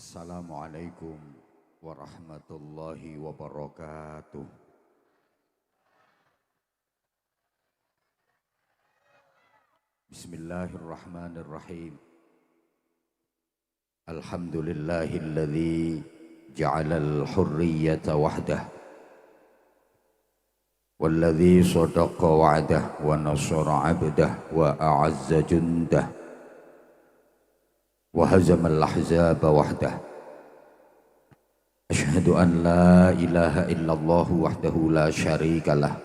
Assalamualaikum warahmatullahi wabarakatuh. Bismillahirrahmanirrahim. Alhamdulillahilladzi ja'alal hurriyata wahdah walladzi sadaqa wa'dah wa nasara 'abdah wa a'azza jundah wa hazamal ahzaba wahdah. Asyhadu an la ilaha illallah wahdahu la syarikalah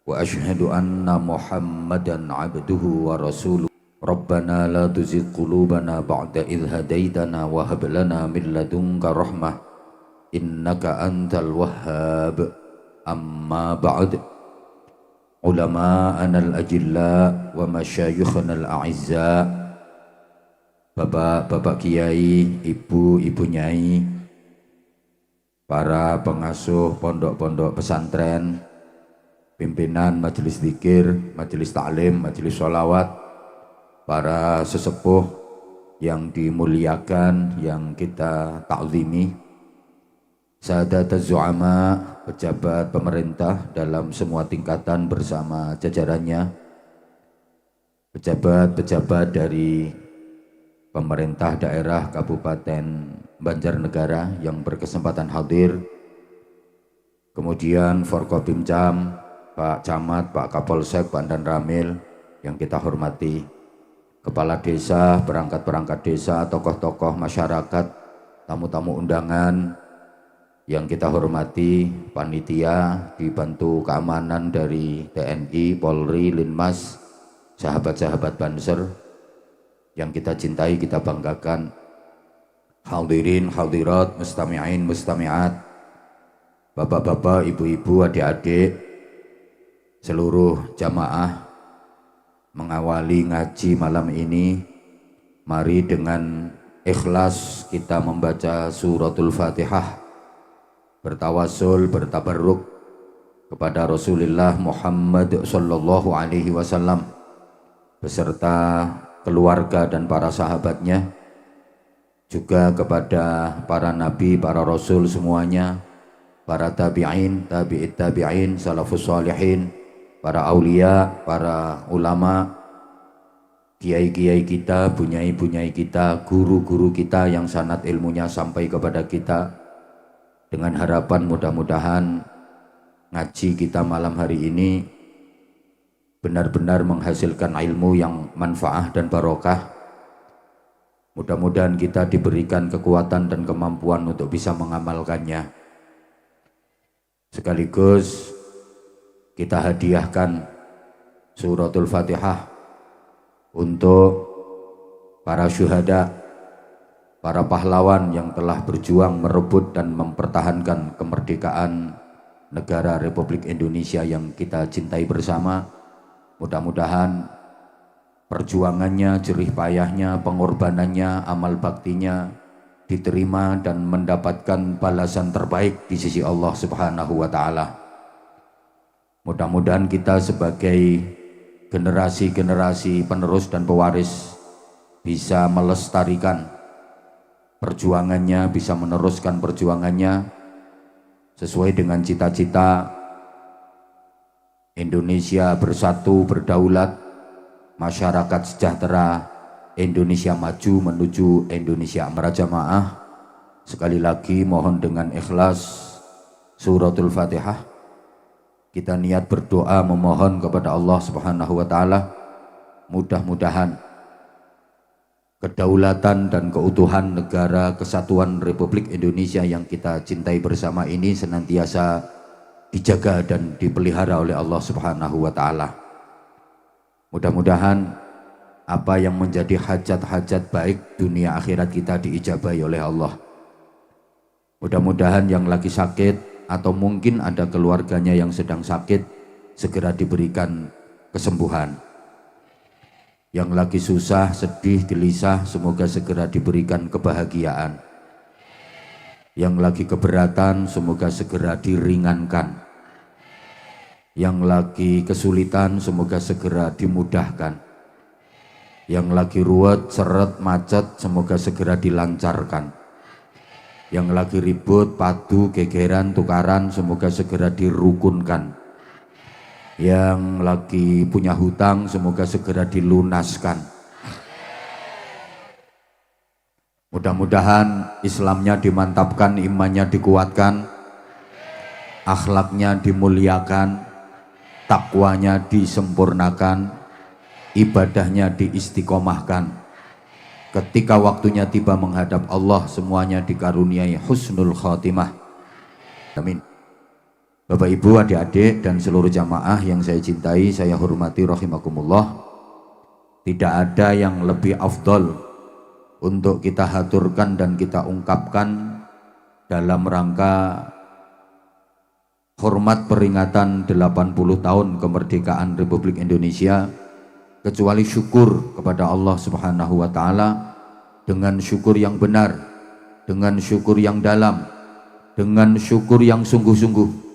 wa asyhadu anna Muhammadan abduhu wa rasuluh. Rabbana la tuzigh qulubana ba'da idh hadaitana wa hab lana min ladunka rahmah innaka antal wahhab. Amma ba'd. Ulama'ana al-ajilla wa masyayikhana al-a'izza, Bapak-bapak kiai, ibu-ibu nyai, para pengasuh pondok-pondok pesantren, pimpinan majelis zikir, majelis ta'lim, majelis sholawat, para sesepuh yang dimuliakan, yang kita ta'zimi, sadataz zu'ama, pejabat pemerintah dalam semua tingkatan bersama jajarannya, pejabat-pejabat dari pemerintah daerah Kabupaten Banjarnegara yang berkesempatan hadir, kemudian Forkopimcam, Pak Camat, Pak Kapolsek, Pak Dan Ramil yang kita hormati, kepala desa, perangkat-perangkat desa, tokoh-tokoh masyarakat, tamu-tamu undangan yang kita hormati, panitia dibantu keamanan dari TNI, Polri, Linmas, sahabat-sahabat Banser yang kita cintai, kita banggakan, hadirin, hadirat, mustami'in, mustami'at, bapak-bapak, ibu-ibu, adik-adik, seluruh jamaah mengawali ngaji malam ini. Mari dengan ikhlas kita membaca suratul Fatihah, bertawasul, bertabarruk kepada Rasulullah Muhammad sallallahu alaihi wasallam beserta keluarga dan para sahabatnya, juga kepada para nabi, para rasul semuanya, para tabi'in, tabi'it tabi'in, salafus salihin, para aulia, para ulama, kiai-kiai kita, bunyai-bunyai kita, guru-guru kita yang sanad ilmunya sampai kepada kita, dengan harapan mudah-mudahan ngaji kita malam hari ini benar-benar menghasilkan ilmu yang manfaat dan barokah. Mudah-mudahan kita diberikan kekuatan dan kemampuan untuk bisa mengamalkannya. Sekaligus kita hadiahkan suratul Fatihah untuk para syuhada, para pahlawan yang telah berjuang merebut dan mempertahankan kemerdekaan negara Republik Indonesia yang kita cintai bersama. Mudah-mudahan perjuangannya, jerih payahnya, pengorbanannya, amal baktinya diterima dan mendapatkan balasan terbaik di sisi Allah Subhanahu wa ta'ala. Mudah-mudahan kita sebagai generasi-generasi penerus dan pewaris bisa melestarikan perjuangannya, bisa meneruskan perjuangannya sesuai dengan cita-cita Indonesia bersatu, berdaulat, masyarakat sejahtera, Indonesia maju menuju Indonesia berjamaah. Sekali lagi mohon dengan ikhlas suratul Fatihah kita niat berdoa memohon kepada Allah Subhanahu wa ta'ala, mudah-mudahan kedaulatan dan keutuhan negara kesatuan Republik Indonesia yang kita cintai bersama ini senantiasa dijaga dan dipelihara oleh Allah Subhanahu wa ta'ala. Mudah-mudahan apa yang menjadi hajat-hajat baik dunia akhirat kita diijabahi oleh Allah. Mudah-mudahan yang lagi sakit atau mungkin ada keluarganya yang sedang sakit segera diberikan kesembuhan. Yang lagi susah, sedih, gelisah semoga segera diberikan kebahagiaan. Yang lagi keberatan semoga segera diringankan. Yang lagi kesulitan semoga segera dimudahkan. Yang lagi ruwet, seret, macet, semoga segera dilancarkan. Yang lagi ribut, padu, gegeran, tukaran, semoga segera dirukunkan. Yang lagi punya hutang, semoga segera dilunaskan. Mudah-mudahan Islamnya dimantapkan, imannya dikuatkan, akhlaknya dimuliakan, takwanya disempurnakan, ibadahnya diistiqomahkan. Ketika waktunya tiba menghadap Allah, semuanya dikaruniai husnul khatimah. Amin. Bapak Ibu, adik-adik dan seluruh jamaah yang saya cintai, saya hormati rahimakumullah. Tidak ada yang lebih afdol untuk kita haturkan dan kita ungkapkan dalam rangka hormat peringatan 80 tahun kemerdekaan Republik Indonesia, kecuali syukur kepada Allah Subhanahu wa Ta'ala, dengan syukur yang benar, dengan syukur yang dalam, dengan syukur yang sungguh-sungguh,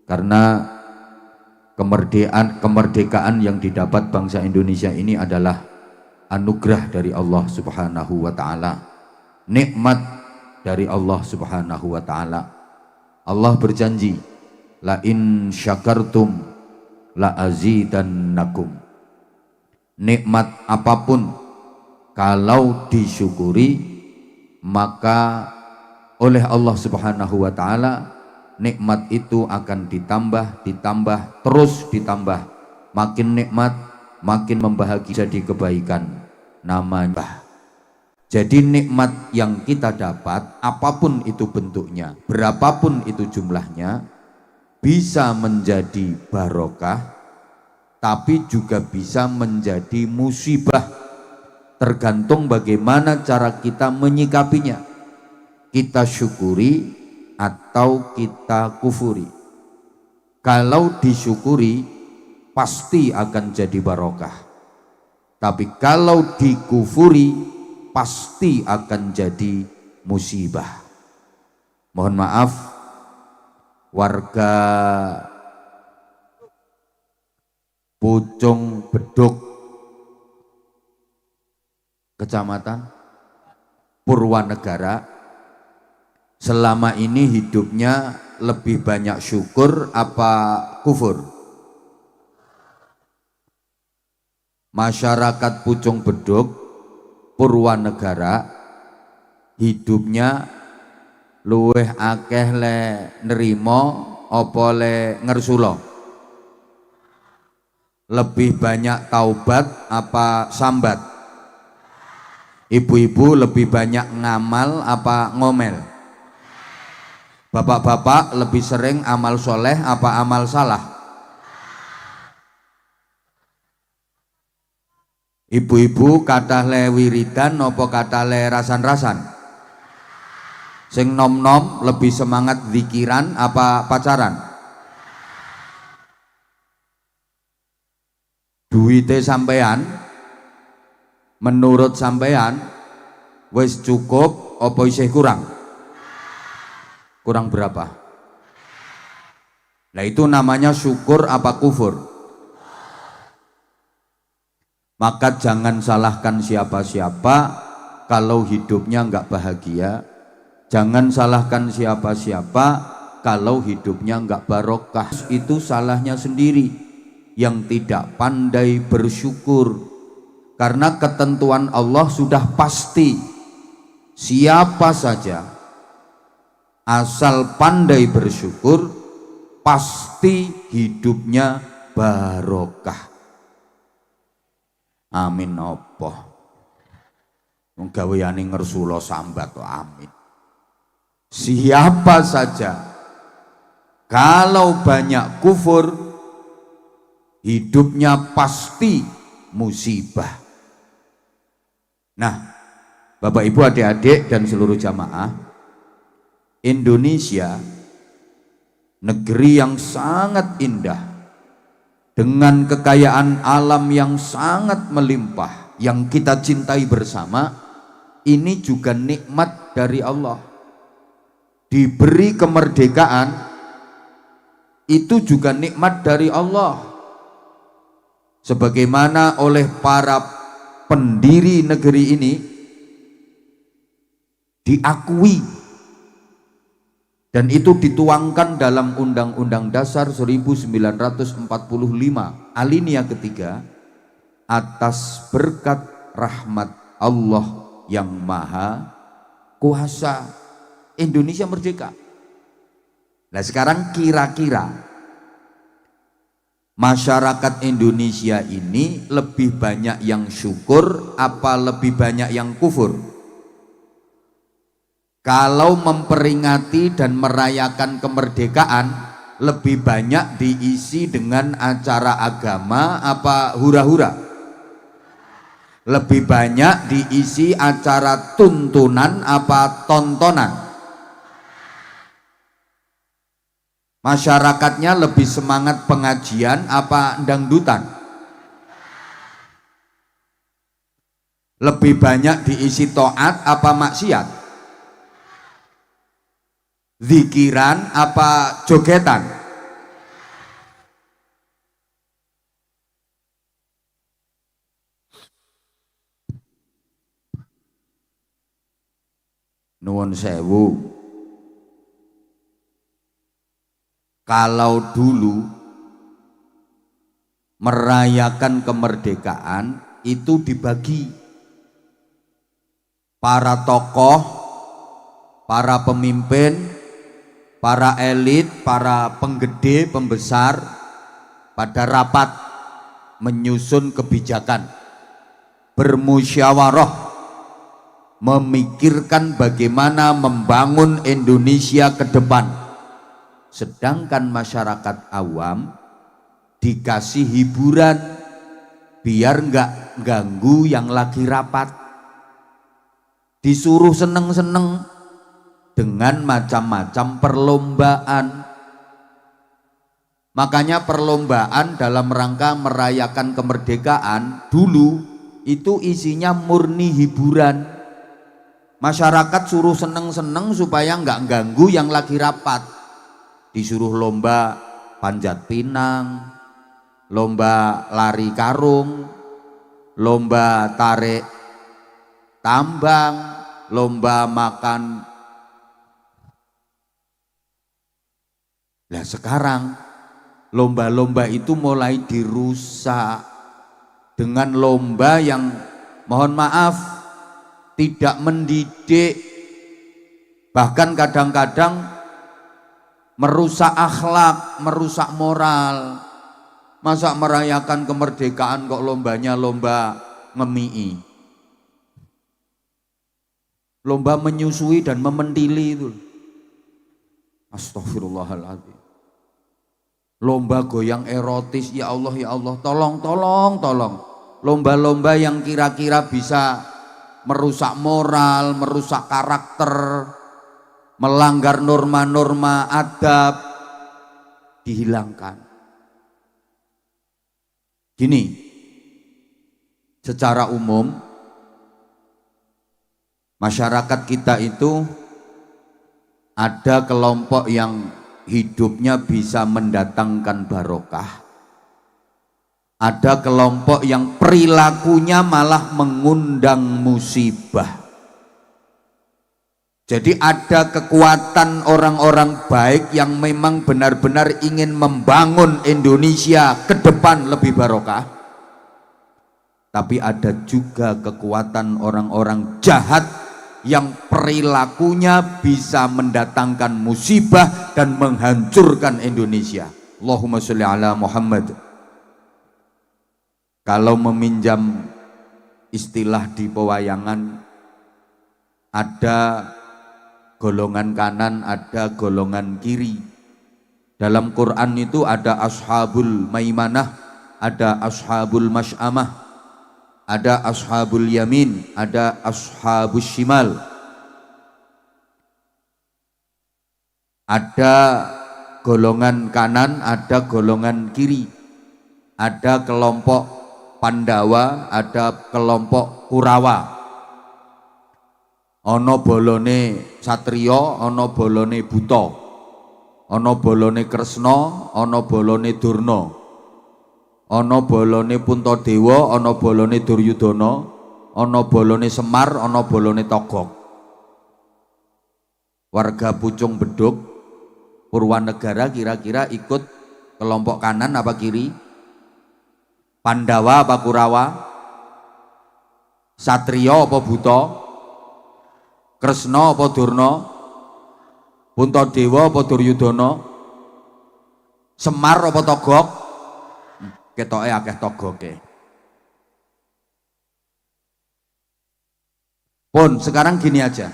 karena kemerdekaan yang didapat bangsa Indonesia ini adalah anugerah dari Allah Subhanahu wa Ta'ala, nikmat dari Allah Subhanahu wa Ta'ala. Allah berjanji, la in syakartum la azidannakum. Nikmat apapun kalau disyukuri, maka oleh Allah Subhanahu wa Ta'ala nikmat itu akan ditambah, terus ditambah. Makin nikmat, makin membahagia, jadi kebaikan namanya. Jadi nikmat yang kita dapat, apapun itu bentuknya, berapapun itu jumlahnya, bisa menjadi barokah, tapi juga bisa menjadi musibah, tergantung bagaimana cara kita menyikapinya. Kita syukuri atau kita kufuri. Kalau disyukuri pasti akan jadi barokah, tapi kalau dikufuri pasti akan jadi musibah. Mohon maaf, warga Pucung Beduk, Kecamatan Purwanegara, selama ini hidupnya lebih banyak syukur apa kufur? Masyarakat Pucung Beduk Purwanegara hidupnya luweh akeh le nerimo apa le ngersulo? Lebih banyak taubat apa sambat? Ibu-ibu lebih banyak ngamal apa ngomel? Bapak-bapak lebih sering amal soleh apa amal salah? Ibu-ibu kathah le wiridan apa kathah le rasan-rasan? Sing nom-nom lebih semangat zikiran apa pacaran? Duite sampean menurut sampean wis cukup apa isih kurang? Kurang berapa? Nah itu namanya syukur apa kufur? Maka jangan salahkan siapa-siapa kalau hidupnya enggak bahagia. Jangan salahkan siapa-siapa kalau hidupnya enggak barokah. Itu salahnya sendiri yang tidak pandai bersyukur. Karena ketentuan Allah sudah pasti, siapa saja asal pandai bersyukur pasti hidupnya barokah. Amin apa? Wong gaweane ngersula sambat kok amin. Siapa saja kalau banyak kufur hidupnya pasti musibah. Nah, Bapak Ibu adik-adik dan seluruh jamaah, Indonesia negeri yang sangat indah dengan kekayaan alam yang sangat melimpah yang kita cintai bersama, ini juga nikmat dari Allah. Diberi kemerdekaan itu juga nikmat dari Allah. Sebagaimana oleh para pendiri negeri ini diakui, dan itu dituangkan dalam Undang-Undang Dasar 1945 alinea ketiga, atas berkat rahmat Allah yang Maha Kuasa Indonesia merdeka. Nah sekarang kira-kira masyarakat Indonesia ini lebih banyak yang syukur apa lebih banyak yang kufur? Kalau memperingati dan merayakan kemerdekaan lebih banyak diisi dengan acara agama apa hura-hura? Lebih banyak diisi acara tuntunan apa tontonan? Masyarakatnya lebih semangat pengajian apa dangdutan? Lebih banyak diisi taat apa maksiat? Zikiran apa jogetan? Nuwun sewu, kalau dulu merayakan kemerdekaan itu dibagi, para tokoh, para pemimpin, para elit, para penggede, pembesar pada rapat menyusun kebijakan, bermusyawarah, memikirkan bagaimana membangun Indonesia ke depan. Sedangkan masyarakat awam dikasih hiburan biar nggak ganggu yang lagi rapat, disuruh seneng-seneng dengan macam-macam perlombaan. Makanya perlombaan dalam rangka merayakan kemerdekaan dulu itu isinya murni hiburan. Masyarakat suruh seneng-seneng supaya nggak ganggu yang lagi rapat. Disuruh lomba panjat pinang, lomba lari karung, lomba tarik tambang, lomba makan. Nah sekarang lomba-lomba itu mulai dirusak dengan lomba yang mohon maaf tidak mendidik, bahkan kadang-kadang merusak akhlak, merusak moral. Masa merayakan kemerdekaan kok lombanya lomba ngemii, lomba menyusui dan mementili itu. Astagfirullahaladzim. Lomba goyang erotis, ya Allah ya Allah, tolong. Lomba-lomba yang kira-kira bisa merusak moral, merusak karakter, melanggar norma-norma adab, dihilangkan. Gini, secara umum masyarakat kita itu ada kelompok yang hidupnya bisa mendatangkan barokah, ada kelompok yang perilakunya malah mengundang musibah. Jadi ada kekuatan orang-orang baik yang memang benar-benar ingin membangun Indonesia ke depan lebih barokah. Tapi ada juga kekuatan orang-orang jahat yang perilakunya bisa mendatangkan musibah dan menghancurkan Indonesia. Allahumma sholli ala Muhammad. Kalau meminjam istilah di pewayangan, ada golongan kanan, ada golongan kiri. Dalam Quran itu ada ashabul maimanah, ada ashabul masy'amah, ada ashabul yamin, ada ashabul shimal. Ada golongan kanan, ada golongan kiri. Ada kelompok Pandawa, ada kelompok Kurawa. Ono bolone Satrio, ono bolone Buto, ono bolone Kresna, ono bolone Durna, ono bolone Puntadewa, ono bolone Duryudana, ana bolone Semar, ana bolone Togog. Warga Pucung Beduk Purwanegara kira-kira ikut kelompok kanan apa kiri? Pandawa apa Kurawa? Satrio apa Buto? Kresna apa Durna? Puntadewa apa Duryudana? Semar apa Togog? Ketoke akeh Togoke. Pun sekarang gini aja.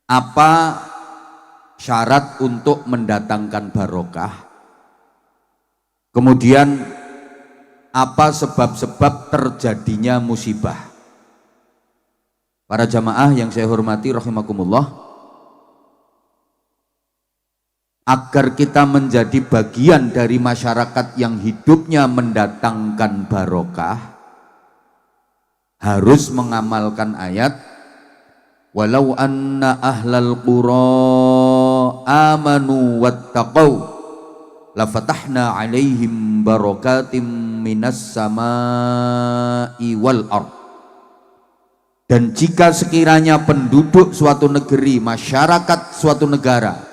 Apa syarat untuk mendatangkan barokah? Kemudian apa sebab-sebab terjadinya musibah? Para jamaah yang saya hormati rahimakumullah, agar kita menjadi bagian dari masyarakat yang hidupnya mendatangkan barokah, harus mengamalkan ayat walau anna ahlal qura amanu wattaqau lafatahna alaihim barakatim minas samai wal ard. Dan jika sekiranya penduduk suatu negeri, masyarakat suatu negara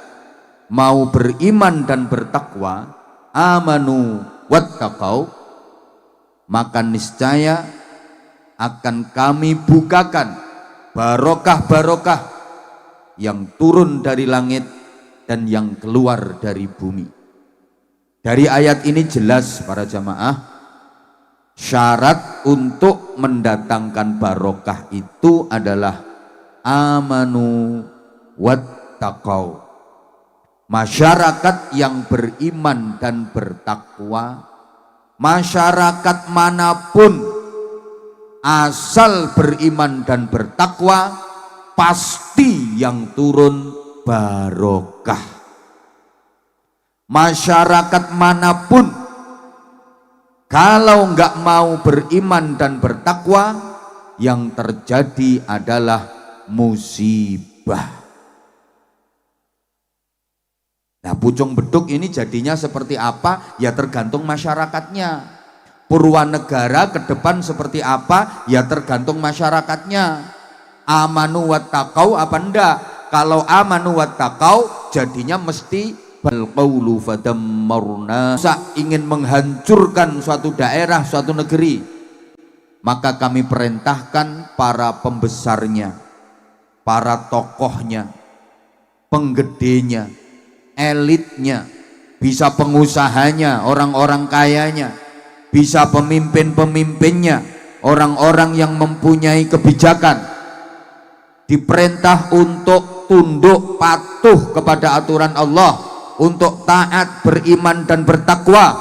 mau beriman dan bertakwa, amanu wattaqau, maka niscaya akan kami bukakan barokah-barokah yang turun dari langit dan yang keluar dari bumi. Dari ayat ini jelas para jamaah, syarat untuk mendatangkan barokah itu adalah amanu wattaqau. Masyarakat yang beriman dan bertakwa, masyarakat manapun asal beriman dan bertakwa, pasti yang turun barokah. Masyarakat manapun kalau nggak mau beriman dan bertakwa, yang terjadi adalah musibah. Nah, Pucung Beduk ini jadinya seperti apa? Ya tergantung masyarakatnya. Purwanegara ke depan seperti apa? Ya tergantung masyarakatnya. Amanu wattaqau apa enggak? Kalau amanu wattaqau jadinya mesti balqaulu fadammarna. Ingin menghancurkan suatu daerah, suatu negeri, maka kami perintahkan para pembesarnya, para tokohnya, penggedenya, elitnya, bisa pengusahanya, orang-orang kayanya, bisa pemimpin-pemimpinnya, orang-orang yang mempunyai kebijakan, diperintah untuk tunduk patuh kepada aturan Allah, untuk taat, beriman dan bertakwa.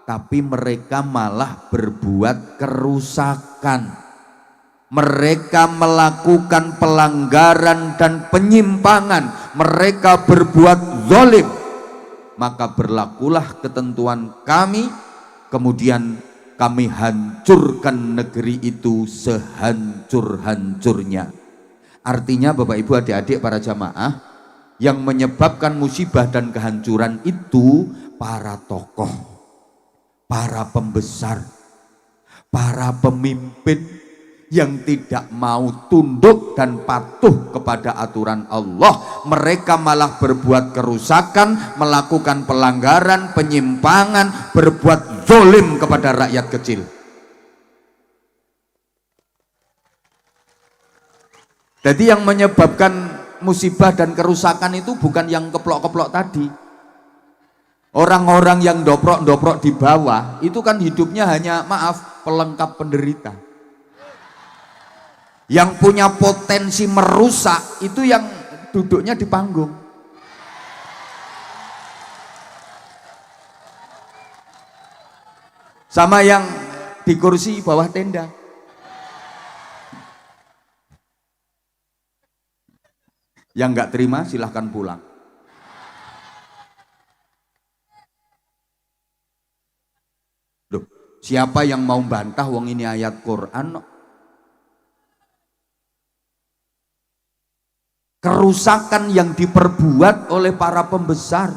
Tapi mereka malah berbuat kerusakan, mereka melakukan pelanggaran dan penyimpangan, mereka berbuat zalim, maka berlakulah ketentuan kami. Kemudian kami hancurkan negeri itu sehancur-hancurnya. Artinya Bapak Ibu adik-adik para jamaah, yang menyebabkan musibah dan kehancuran itu para tokoh, para pembesar, para pemimpin yang tidak mau tunduk dan patuh kepada aturan Allah. Mereka malah berbuat kerusakan, melakukan pelanggaran, penyimpangan, berbuat zalim kepada rakyat kecil. Jadi yang menyebabkan musibah dan kerusakan itu bukan yang keplok-keplok tadi. Orang-orang yang doprok-doprok di bawah itu kan hidupnya hanya, maaf, pelengkap penderita. Yang punya potensi merusak itu yang duduknya di panggung. Sama yang di kursi bawah tenda. Yang nggak terima silahkan pulang. Loh, siapa yang mau bantah wong ini ayat Quran? Kerusakan yang diperbuat oleh para pembesar,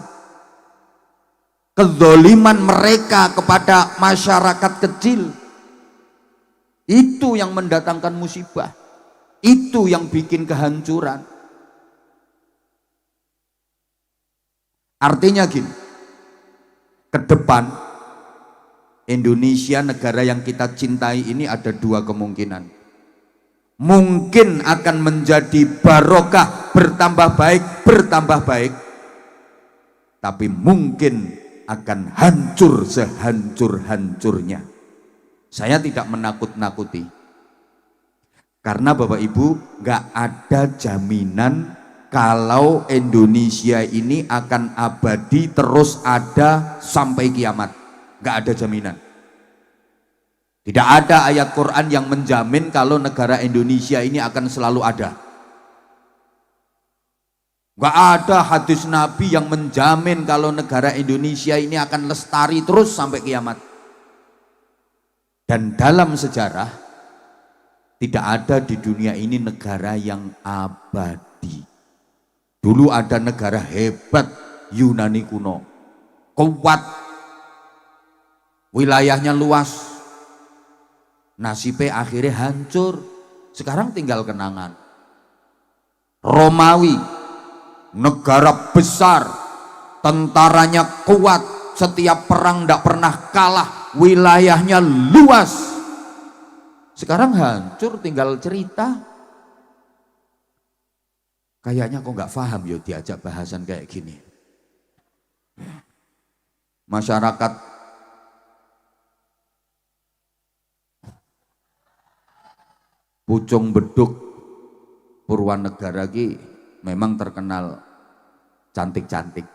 kezaliman mereka kepada masyarakat kecil, Itu yang mendatangkan musibah. Itu yang bikin kehancuran. Artinya gini, ke depan Indonesia, negara yang kita cintai ini, ada dua kemungkinan. Mungkin akan menjadi barokah, bertambah baik, tapi mungkin akan hancur sehancur-hancurnya. Saya tidak menakut-nakuti, karena Bapak Ibu, gak ada jaminan kalau Indonesia ini akan abadi terus ada sampai kiamat. Gak ada jaminan. Tidak ada ayat Quran yang menjamin kalau negara Indonesia ini akan selalu ada. Gak ada hadis Nabi yang menjamin kalau negara Indonesia ini akan lestari terus sampai kiamat. Dan dalam sejarah tidak ada di dunia ini negara yang abadi. Dulu ada negara hebat, Yunani kuno, kuat, wilayahnya luas, nasibnya akhirnya hancur. Sekarang tinggal kenangan. Romawi, negara besar, tentaranya kuat, setiap perang tidak pernah kalah, wilayahnya luas. Sekarang hancur, tinggal cerita. Kayaknya kok nggak paham ya diajak bahasan kayak gini. Masyarakat Pucung Beduk Purwanegara ki memang terkenal cantik-cantik,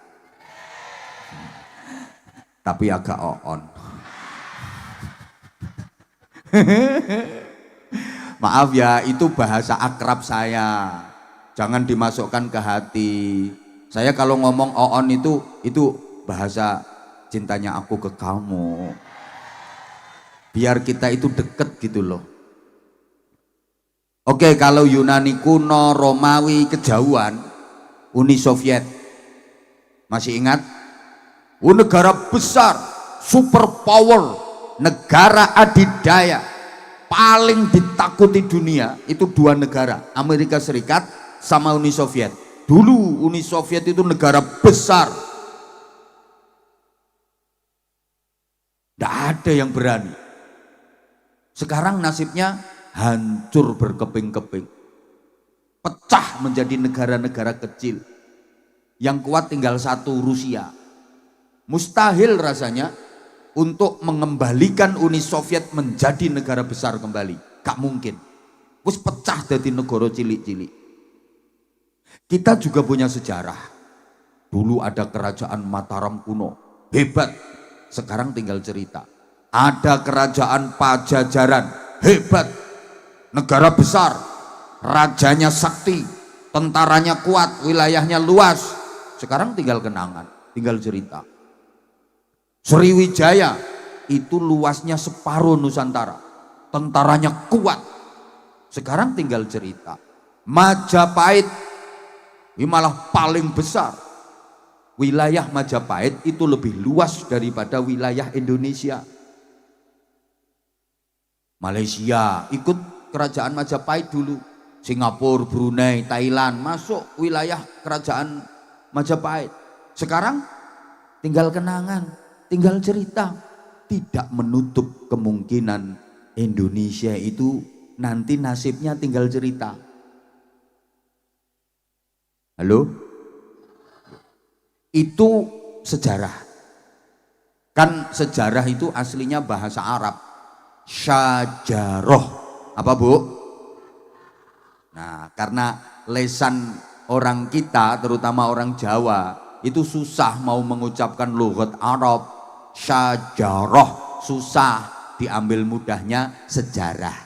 tapi agak oon. Maaf ya, itu bahasa akrab saya, jangan dimasukkan ke hati. Saya kalau ngomong oon itu bahasa cintanya aku ke kamu, biar kita itu deket gitu loh. Oke, kalau Yunani kuno, Romawi, kejauhan, Uni Soviet, masih ingat? Negara besar, superpower, negara adidaya, paling ditakuti dunia, itu dua negara, Amerika Serikat sama Uni Soviet. Dulu Uni Soviet itu negara besar, tidak ada yang berani. Sekarang nasibnya hancur berkeping-keping, pecah menjadi negara-negara kecil. Yang kuat tinggal satu, Rusia. Mustahil rasanya untuk mengembalikan Uni Soviet menjadi negara besar kembali. Gak mungkin. Wis pecah dari negara cilik-cilik. Kita juga punya sejarah. Dulu ada kerajaan Mataram kuno, hebat. Sekarang tinggal cerita. Ada kerajaan Pajajaran, hebat. Negara besar, rajanya sakti, tentaranya kuat, wilayahnya luas. Sekarang tinggal kenangan, tinggal cerita. Sriwijaya itu luasnya separuh Nusantara, tentaranya kuat. Sekarang tinggal cerita. Majapahit ini malah paling besar. Wilayah Majapahit itu lebih luas daripada wilayah Indonesia. Malaysia ikut kerajaan Majapahit dulu, Singapura, Brunei, Thailand masuk wilayah kerajaan Majapahit. Sekarang tinggal kenangan, tinggal cerita. Tidak menutup kemungkinan Indonesia itu nanti nasibnya tinggal cerita. Halo? Itu sejarah. Kan sejarah itu aslinya bahasa Arab, syajaroh. Apa Bu? Nah, karena lesan orang kita, terutama orang Jawa, itu susah mau mengucapkan lughat Arab, syajarah, susah, diambil mudahnya sejarah.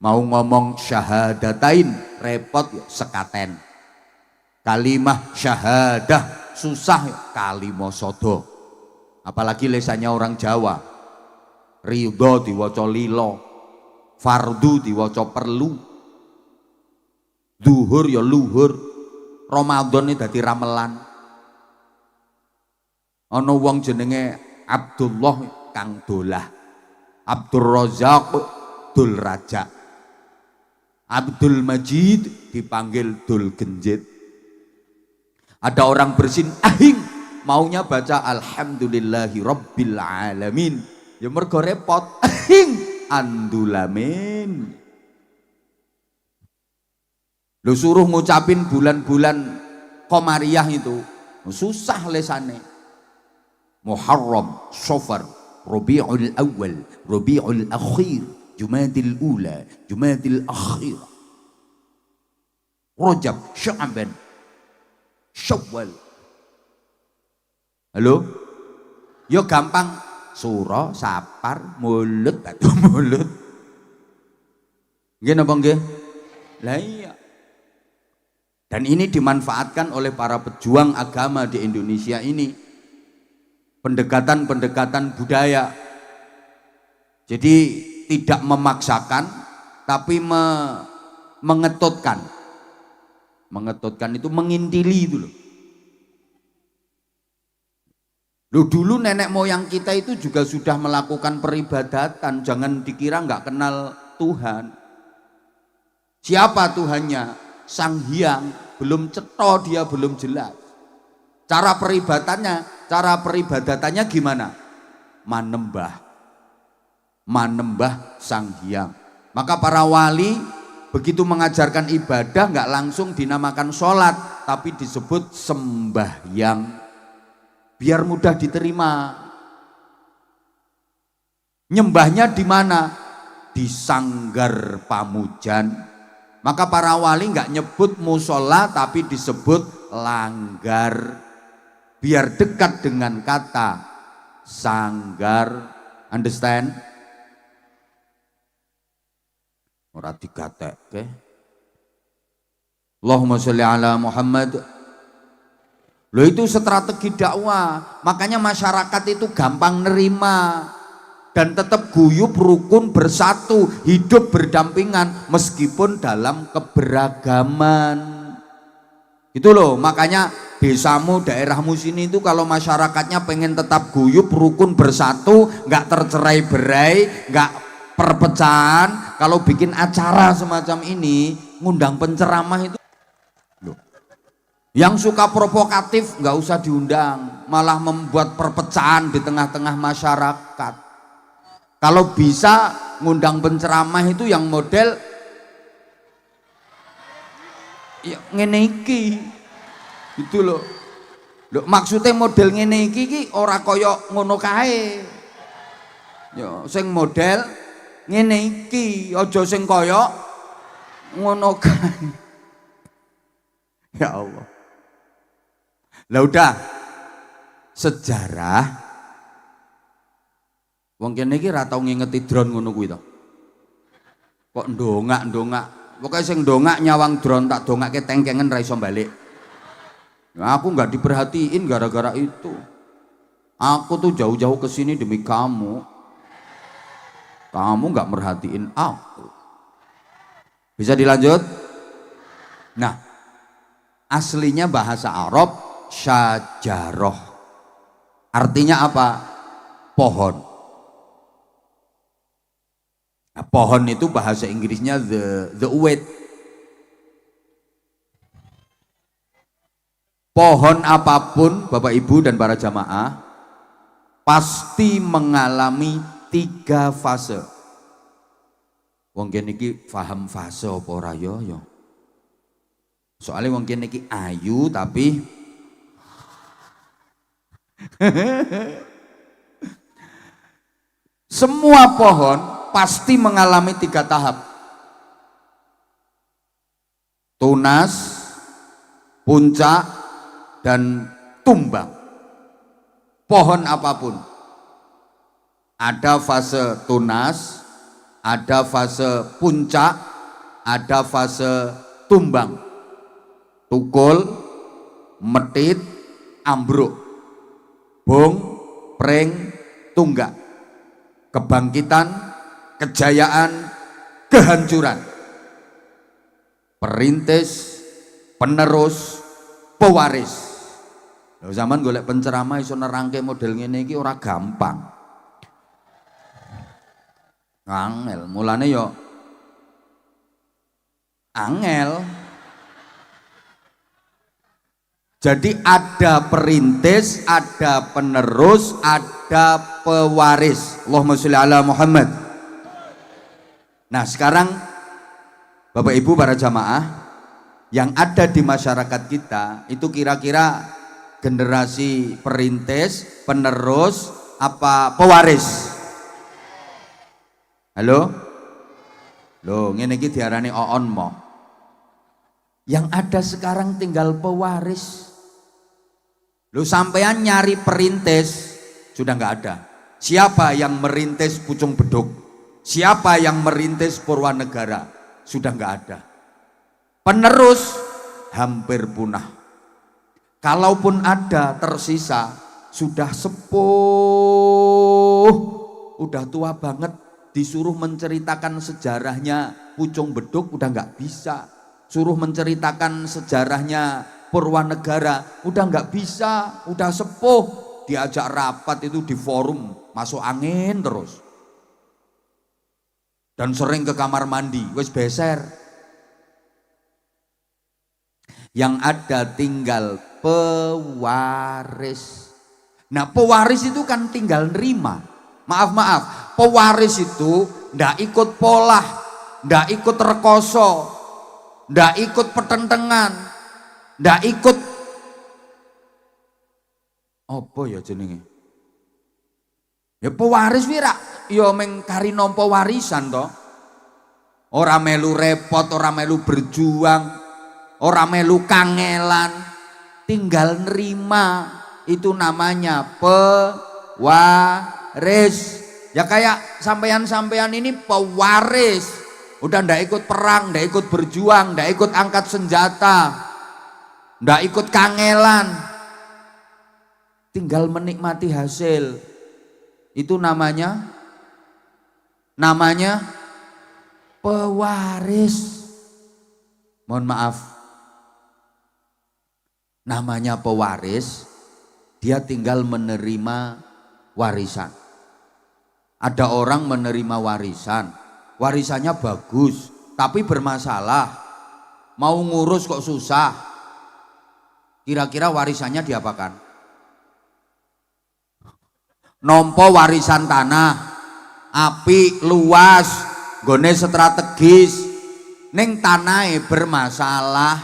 Mau ngomong syahadatain, repot ya, sekaten. Kalimah syahadah, susah ya, kalimosodo. Apalagi lesannya orang Jawa, ridho diwaca lilo, fardu diwaca perlu, duhur ya luhur, Ramadan ini dadi ramelan. Ana wong jenenge Abdullah kang dolah, Abdul Razak Dul Raja, Abdul Majid dipanggil Dul Genjit. Ada orang bersin ahing maunya baca alhamdulillahi rabbil alamin, ya mergo repot ahing andulamin. Lu suruh ngucapin bulan-bulan Komariah itu susah lesane. Muharram, Safar, Rabiul Awal, Rabiul Akhir, Jumadil Ula, Jumadil Akhir, Rajab, Sya'ban, Syawal. Halo? Yo gampang, Suro, Sapar, Mulut, Batu Mulut. Nggih napa nggih? Lah iya. Dan ini dimanfaatkan oleh para pejuang agama di Indonesia ini. Pendekatan-pendekatan budaya. Jadi tidak memaksakan tapi mengetutkan. Mengetutkan itu mengintili itu loh. Loh dulu nenek moyang kita itu juga sudah melakukan peribadatan, jangan dikira nggak kenal Tuhan. Siapa Tuhannya? Sang Hyang, belum cetha dia, belum jelas. Cara peribadatannya gimana? Manembah Sang Hyang. Maka para wali begitu mengajarkan ibadah nggak langsung dinamakan sholat, tapi disebut sembahyang, biar mudah diterima. Nyembahnya di mana? Di Sanggar Pamujan. Maka para wali nggak nyebut musola tapi disebut langgar, biar dekat dengan kata sanggar. Understand? Ora digatekke. Allahumma sholli ala Muhammad. Loh itu strategi dakwah, makanya masyarakat itu gampang nerima dan tetap guyup, rukun, bersatu, hidup berdampingan meskipun dalam keberagaman. Itu loh, makanya desamu, daerahmu sini itu kalau masyarakatnya pengen tetap guyup, rukun, bersatu, nggak tercerai-berai, nggak perpecahan, kalau bikin acara semacam ini, ngundang penceramah itu loh, yang suka provokatif nggak usah diundang, malah membuat perpecahan di tengah-tengah masyarakat. Kalau bisa ngundang penceramah itu yang model ya ngene iki. Gitu loh. Loh maksudnya model ngene iki ora kaya ngono kae. Ya sing model ngene iki, aja sing kaya ngono kae. Ya Allah. Lah udah sejarah wong kene iki ra tau ngingeti drone ngono kuwi to. Kok ndongak-ndongak. Pokoke sing ndongak nyawang drone tak dongake tengkengen ra iso balik. Nah, aku nggak diperhatiin gara-gara itu. Aku tuh jauh-jauh ke sini demi kamu. Kamu nggak merhatiin aku. Bisa dilanjut? Nah, aslinya bahasa Arab syajaroh. Artinya apa? Pohon. Nah, pohon itu bahasa Inggrisnya the weed. Pohon apapun Bapak Ibu dan para jamaah pasti mengalami 3 fase. Wong kene iki paham fase apa ora ya? Soalnya wong kene iki ayu tapi semua pohon pasti mengalami 3 tahap. Tunas, puncak, dan tumbang. Pohon apapun. Ada fase tunas, ada fase puncak, ada fase tumbang. Tukul, metit, ambruk. Bung, pring, tunggak. Kebangkitan, kejayaan, kehancuran, perintis, penerus, pewaris. Lho zaman golek penceramah iso nerangke model ngene iki ora gampang. Angel, mulane yo angel. Jadi ada perintis, ada penerus, ada pewaris. Allahumma sholli ala Muhammad. Nah sekarang Bapak Ibu para jamaah yang ada di masyarakat kita itu kira-kira generasi perintis, penerus, apa pewaris? Halo? Loh, ngene iki diarani oon mo. Yang ada sekarang tinggal pewaris. Lu sampean nyari perintis sudah nggak ada. Siapa yang merintis Pucung Beduk? Siapa yang merintis Purwanegara? Sudah nggak ada. Penerus hampir punah. Kalaupun ada tersisa sudah sepuh, udah tua banget. Disuruh menceritakan sejarahnya Pucung Beduk udah nggak bisa. Suruh menceritakan sejarahnya Purwanegara udah nggak bisa, udah sepuh, diajak rapat itu di forum masuk angin terus dan sering ke kamar mandi wes beser. Yang ada tinggal pewaris. Nah pewaris itu kan tinggal nerima. Maaf, pewaris itu ndak ikut pola, ndak ikut rekoso, ndak ikut pertentangan, ndak ikut apa ya jenenge? Ya pewaris wira, ya mengkari nampa warisan toh. Ora melu repot, ora melu berjuang, ora melu kangelan, tinggal nerima. Itu namanya pewaris. Ya kayak sampean-sampean ini pewaris. Udah ndak ikut perang, ndak ikut berjuang, ndak ikut angkat senjata, ndak ikut kangelan, tinggal menikmati hasil. Itu namanya pewaris. Mohon maaf, namanya pewaris, dia tinggal menerima warisan. Ada orang menerima warisan, warisannya bagus tapi bermasalah, mau ngurus kok susah. Kira-kira warisannya diapakan? Nompo warisan tanah, api luas, gone strategis, ning tanahe bermasalah,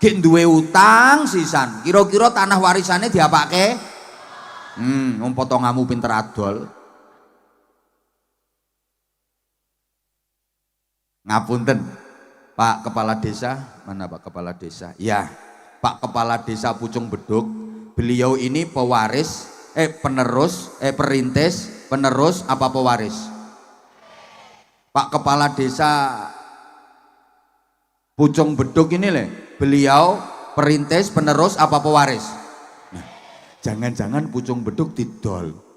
gek duwe utang sisan. Kira-kira tanah warisannya diapake? Potonganmu pinter adol. Ngapunten, Pak Kepala Desa, mana Pak Kepala Desa? Ya, Pak Kepala Desa Pucung Beduk, beliau ini pewaris, perintis, penerus apa pewaris? Pak Kepala Desa Pucung Beduk ini beliau perintis, penerus apa pewaris? Nah, jangan-jangan Pucung Beduk didol.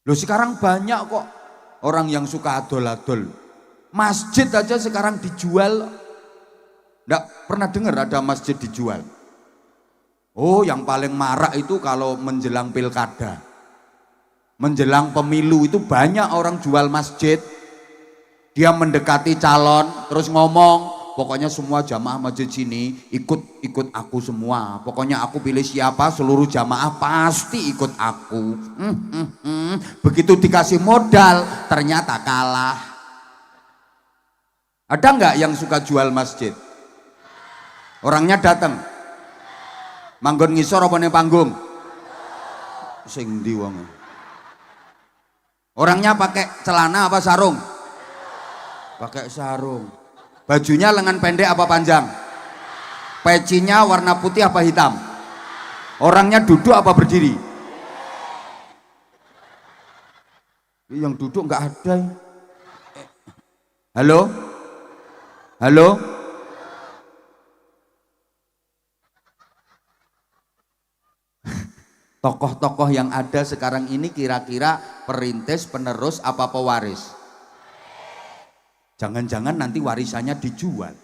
Loh sekarang banyak kok orang yang suka adol-adol. Masjid aja sekarang dijual. Nggak pernah dengar ada masjid dijual. Oh yang paling marak itu kalau menjelang pilkada. Menjelang pemilu itu banyak orang jual masjid. Dia mendekati calon terus ngomong, pokoknya semua jamaah masjid sini ikut aku semua. Pokoknya aku pilih siapa, seluruh jamaah pasti ikut aku. Begitu dikasih modal ternyata kalah. Ada nggak yang suka jual masjid? Orangnya datang, manggon ngisor apa ning panggung? Sing ndi wong? Orangnya pakai celana apa sarung? Pakai sarung. Bajunya lengan pendek apa panjang? Pecinya warna putih apa hitam? Orangnya duduk apa berdiri? Yang duduk nggak ada. Halo? Halo? Tokoh-tokoh yang ada sekarang ini kira-kira perintis, penerus apa pewaris? Jangan-jangan nanti warisannya dijual.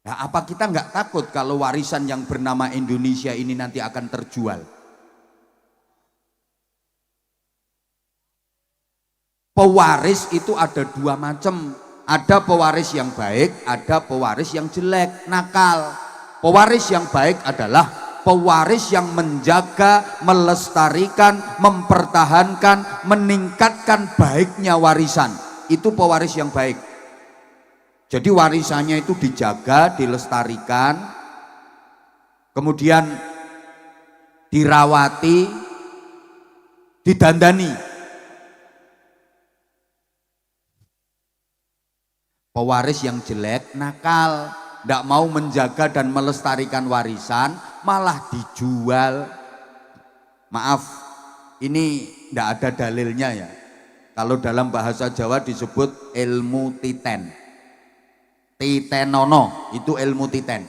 Nah, apa kita nggak takut kalau warisan yang bernama Indonesia ini nanti akan terjual? Pewaris itu ada dua macam. Ada pewaris yang baik, ada pewaris yang jelek, nakal. Pewaris yang baik adalah pewaris yang menjaga, melestarikan, mempertahankan, meningkatkan baiknya warisan. Itu pewaris yang baik. Jadi warisannya itu dijaga, dilestarikan, kemudian dirawati, didandani. Pewaris yang jelek, nakal, tidak mau menjaga dan melestarikan warisan, malah dijual. Maaf, ini tidak ada dalilnya ya. Kalau dalam bahasa Jawa disebut ilmu titen. Titenono itu ilmu titen.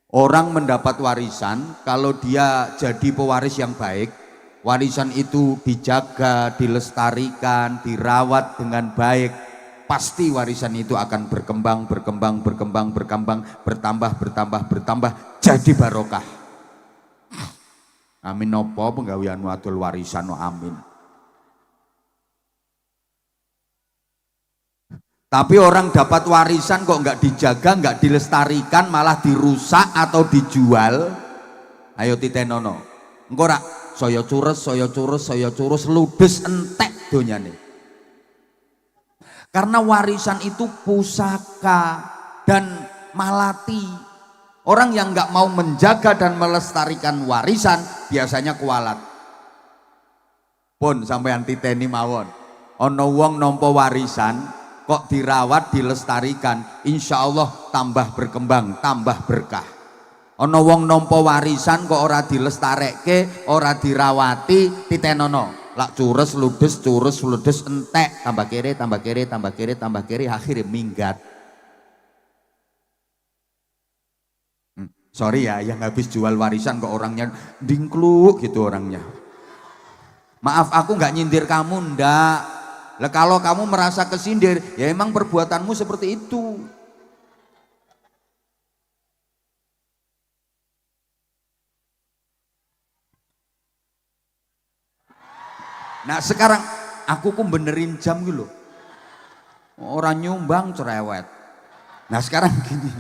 Orang mendapat warisan kalau dia jadi pewaris yang baik, warisan itu dijaga, dilestarikan, dirawat dengan baik, pasti warisan itu akan berkembang, bertambah, jadi barokah. Amin. Nopo penggaweanmu adol warisan, amin. Tapi orang dapat warisan kok nggak dijaga, nggak dilestarikan, malah dirusak atau dijual. Ayo titenono. Engko rak saya curus ludes entek donyane. Karena warisan itu pusaka dan malati. Orang yang nggak mau menjaga dan melestarikan warisan biasanya kualat. Pun sampai titeni mawon. Ono wong nampa warisan kok dirawat, dilestarikan, insya Allah tambah berkembang, tambah berkah. Ono wong nampa warisan kok ora dilestarekke, ora dirawati, titenono. Lak curus ludes entek, tambah kere, akhirnya minggat. Sorry ya, yang habis jual warisan kok orangnya dingkluk gitu orangnya. Maaf, aku nggak nyindir kamu, ndak. Lah kalau kamu merasa kesindir, ya emang perbuatanmu seperti itu. Nah sekarang aku benerin jam gitu loh. Orang nyumbang cerewet. Nah sekarang gini.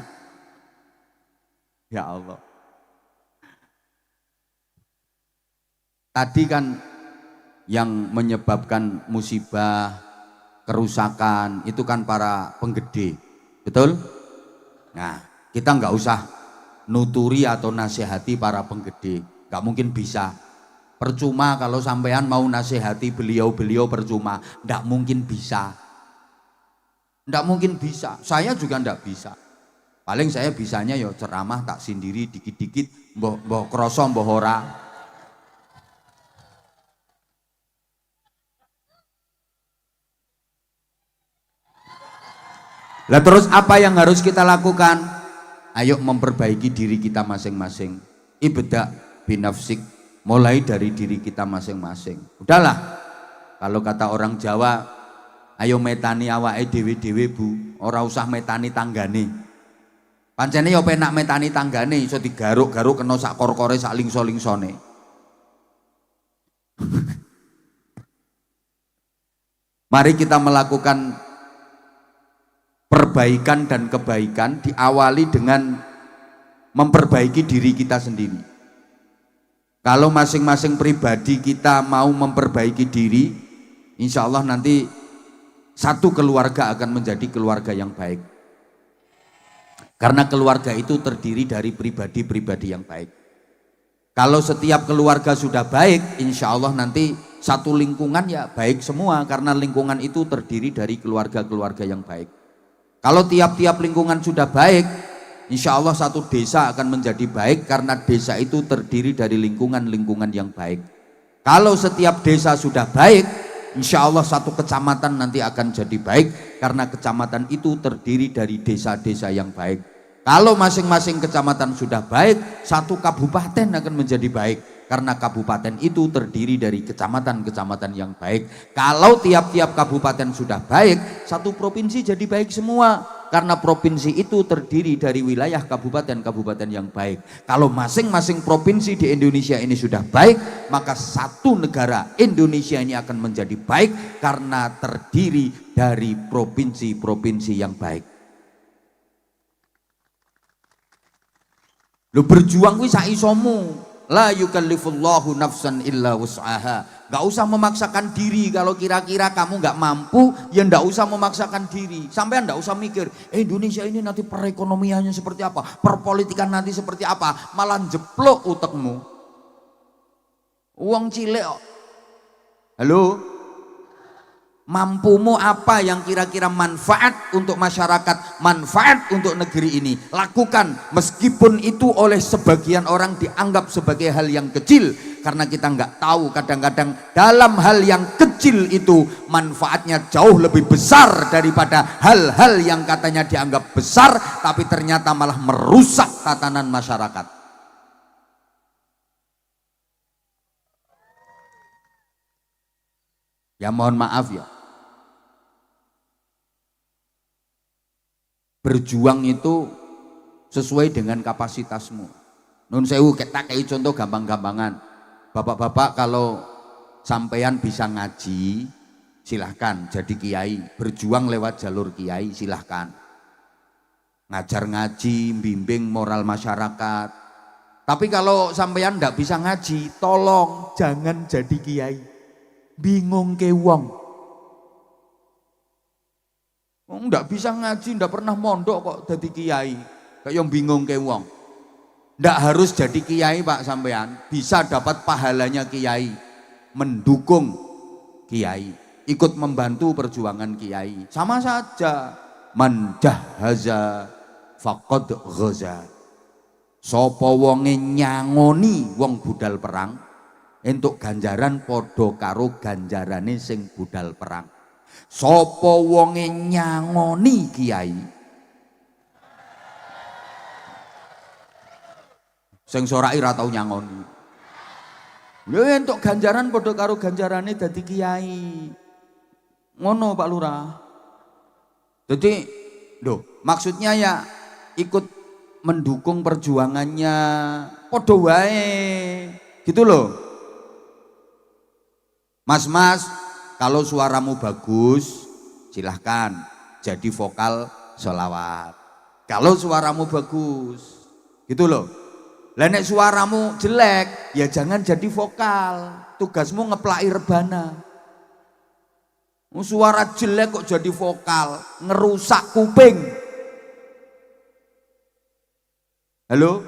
Ya Allah. Tadi kan yang menyebabkan musibah, kerusakan itu kan para penggede, betul? Nah kita nggak usah nuturi atau nasihati para penggede, nggak mungkin bisa. Percuma kalau sampean mau nasihati beliau-beliau, percuma, nggak mungkin bisa. Nggak mungkin bisa, saya juga nggak bisa. Paling saya bisanya ya ceramah tak sendiri dikit-dikit, mbah kroso mbah ora. Lah terus apa yang harus kita lakukan? Ayo memperbaiki diri kita masing-masing. Ibda binafsik, mulai dari diri kita masing-masing. Udahlah, kalau kata orang Jawa, ayo metani awake dhewe-dhewe Bu, ora usah metani tanggane. Pancene yo penak metani tanggane iso digaruk-garuk kena sak kor-kore sak lingso-lingsone. Mari kita melakukan perbaikan dan kebaikan diawali dengan memperbaiki diri kita sendiri. Kalau masing-masing pribadi kita mau memperbaiki diri, insya Allah nanti satu keluarga akan menjadi keluarga yang baik. Karena keluarga itu terdiri dari pribadi-pribadi yang baik. Kalau setiap keluarga sudah baik, insya Allah nanti satu lingkungan ya baik semua, karena lingkungan itu terdiri dari keluarga-keluarga yang baik. Kalau tiap-tiap lingkungan sudah baik, insya Allah satu desa akan menjadi baik karena desa itu terdiri dari lingkungan-lingkungan yang baik. Kalau setiap desa sudah baik, insya Allah satu kecamatan nanti akan jadi baik karena kecamatan itu terdiri dari desa-desa yang baik. Kalau masing-masing kecamatan sudah baik, satu kabupaten akan menjadi baik karena kabupaten itu terdiri dari kecamatan-kecamatan yang baik. Kalau tiap-tiap kabupaten sudah baik, satu provinsi jadi baik semua Karena provinsi itu terdiri dari wilayah kabupaten-kabupaten yang baik. Kalau masing-masing provinsi di Indonesia ini sudah baik, maka satu negara Indonesia ini akan menjadi baik karena terdiri dari provinsi-provinsi yang baik. Lu berjuang kuwi sak isomu. La yukallifullahu nafsan illa wus'aha. Gak usah memaksakan diri. Kalau kira-kira kamu gak mampu, ya gak usah memaksakan diri. Sampai gak usah mikir Indonesia ini nanti perekonomiannya seperti apa, perpolitikan nanti seperti apa. Malah jeplok utekmu. Uang cilik. Halo, mampumu apa yang kira-kira manfaat untuk masyarakat, manfaat untuk negeri ini, lakukan. Meskipun itu oleh sebagian orang dianggap sebagai hal yang kecil, karena kita nggak tahu kadang-kadang dalam hal yang kecil itu manfaatnya jauh lebih besar daripada hal-hal yang katanya dianggap besar tapi ternyata malah merusak tatanan masyarakat. Ya mohon maaf ya, berjuang itu sesuai dengan kapasitasmu. Nun sewu tak kayak contoh gampang-gampangan. Bapak-bapak kalau sampean bisa ngaji, silahkan jadi kiai. Berjuang lewat jalur kiai, silahkan. Ngajar ngaji, bimbing moral masyarakat. Tapi kalau sampean ndak bisa ngaji, tolong jangan jadi kiai. Bingung ke wong. Ndak bisa ngaji, ndak pernah mondok kok jadi kiai. Kayak yang bingung ke wong. Ndak harus jadi kiai Pak sampean, bisa dapat pahalanya kiai, mendukung kiai, ikut membantu perjuangan kiai. Sama saja, man jahaza faqad ghaza. Sapa wonge nyangoni wong budal perang, entuk ganjaran padha karo ganjarane sing budal perang. Sapa wonge nyangoni kiai, sing sorai ra tau nyangoni, lho entuk ganjaran padha karo ganjarane dadi kiai. Ngono Pak Lurah. Jadi lho, maksudnya ya ikut mendukung perjuangannya padha wae. Gitu loh. Mas-mas, kalau suaramu bagus, silahkan jadi vokal sholawat. Kalau suaramu bagus, gitu loh. Lah nek suaramu jelek, ya jangan jadi vokal. Tugasmu ngeplaki rebana. Suara jelek kok jadi vokal, ngerusak kuping. Halo?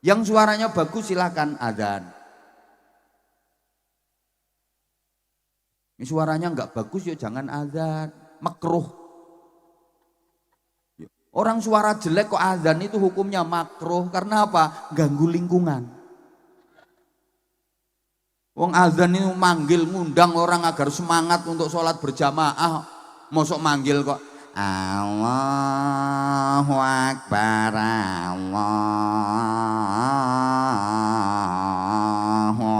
Yang suaranya bagus silahkan adzan. Ini suaranya enggak bagus ya jangan adzan, makruh. Orang suara jelek kok adzan itu hukumnya makruh, karena apa? Ganggu lingkungan. Wong adzan itu manggil, ngundang orang agar semangat untuk sholat berjamaah. Mosok manggil kok Allahu Akbar, Allahu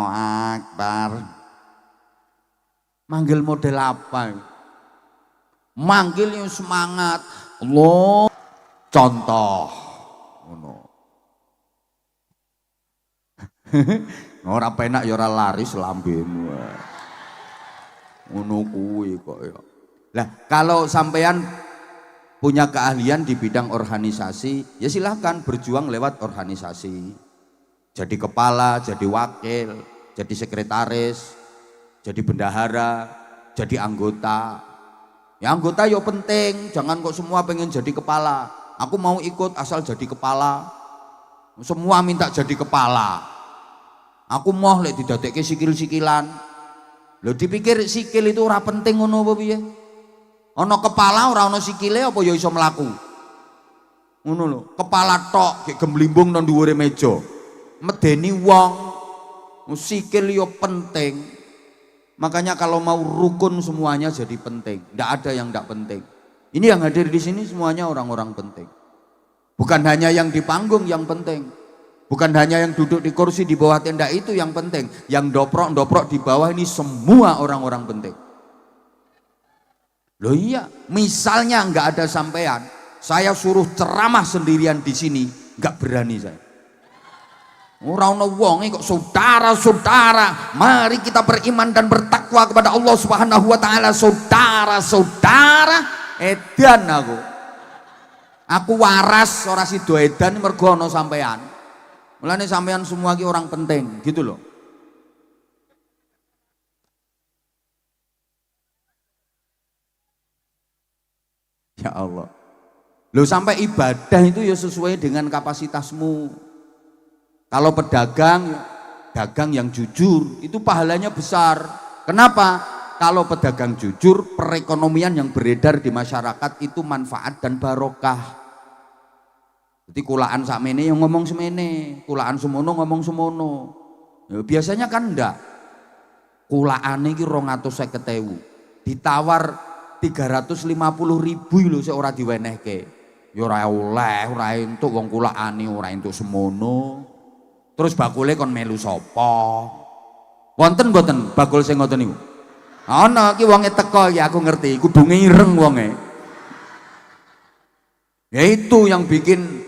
Akbar. Manggil model apa? Manggil yang semangat. Allah. Contoh ngono. Ora penak ya ora laris lambemu. Ngono kuwi kok ya. Lah kalau sampean punya keahlian di bidang organisasi, ya silahkan berjuang lewat organisasi. Jadi kepala, jadi wakil, jadi sekretaris, jadi bendahara, jadi anggota. Ya anggota yo penting, jangan kok semua pengen jadi kepala. Aku mau ikut asal jadi kepala. Semua minta jadi kepala. Aku mau lek didadekke sikil-sikilan. Lho dipikir sikil itu ora penting ngono apa piye? Ana kepala ora ana sikile apa ya iso mlaku? Ngono lho, kepala tok gek gemblimbung nang dhuwure meja. Medeni wong. Sikil yo penting. Makanya kalau mau rukun semuanya jadi penting. Ndak ada yang ndak penting. Ini yang hadir di sini semuanya orang-orang penting. Bukan hanya yang di panggung yang penting. Bukan hanya yang duduk di kursi di bawah tenda itu yang penting. Yang doprok-doprok di bawah ini semua orang-orang penting. Loh iya, misalnya nggak ada sampean, saya suruh ceramah sendirian di sini, nggak berani saya. Orang wong kok saudara-saudara, mari kita beriman dan bertakwa kepada Allah Subhanahu wa taala. Saudara-saudara, edan aku. Aku waras ora sida edan mergo ana sampean. Mulane sampean semua ki orang penting, gitu loh. Ya Allah. Loh sampai ibadah itu ya sesuai dengan kapasitasmu. Kalau pedagang, dagang yang jujur, itu pahalanya besar. Kenapa? Kalau pedagang jujur, perekonomian yang beredar di masyarakat itu manfaat dan barokah. Jadi kulaan sakmene yang ngomong semene, kulaan semono ngomong semono. Ya, biasanya kan enggak. Kulaane iki 250.000. Ditawar 350.000 lho sik ora diwenehke. Ya ora oleh, ora entuk wong kulaane ora entuk semono. Terus bakule kon melu sapa? Wonten mboten bakul sing ngoten niku? Ana iki wonge teko ya aku ngerti, kudu ngireng wonge. Ya itu yang bikin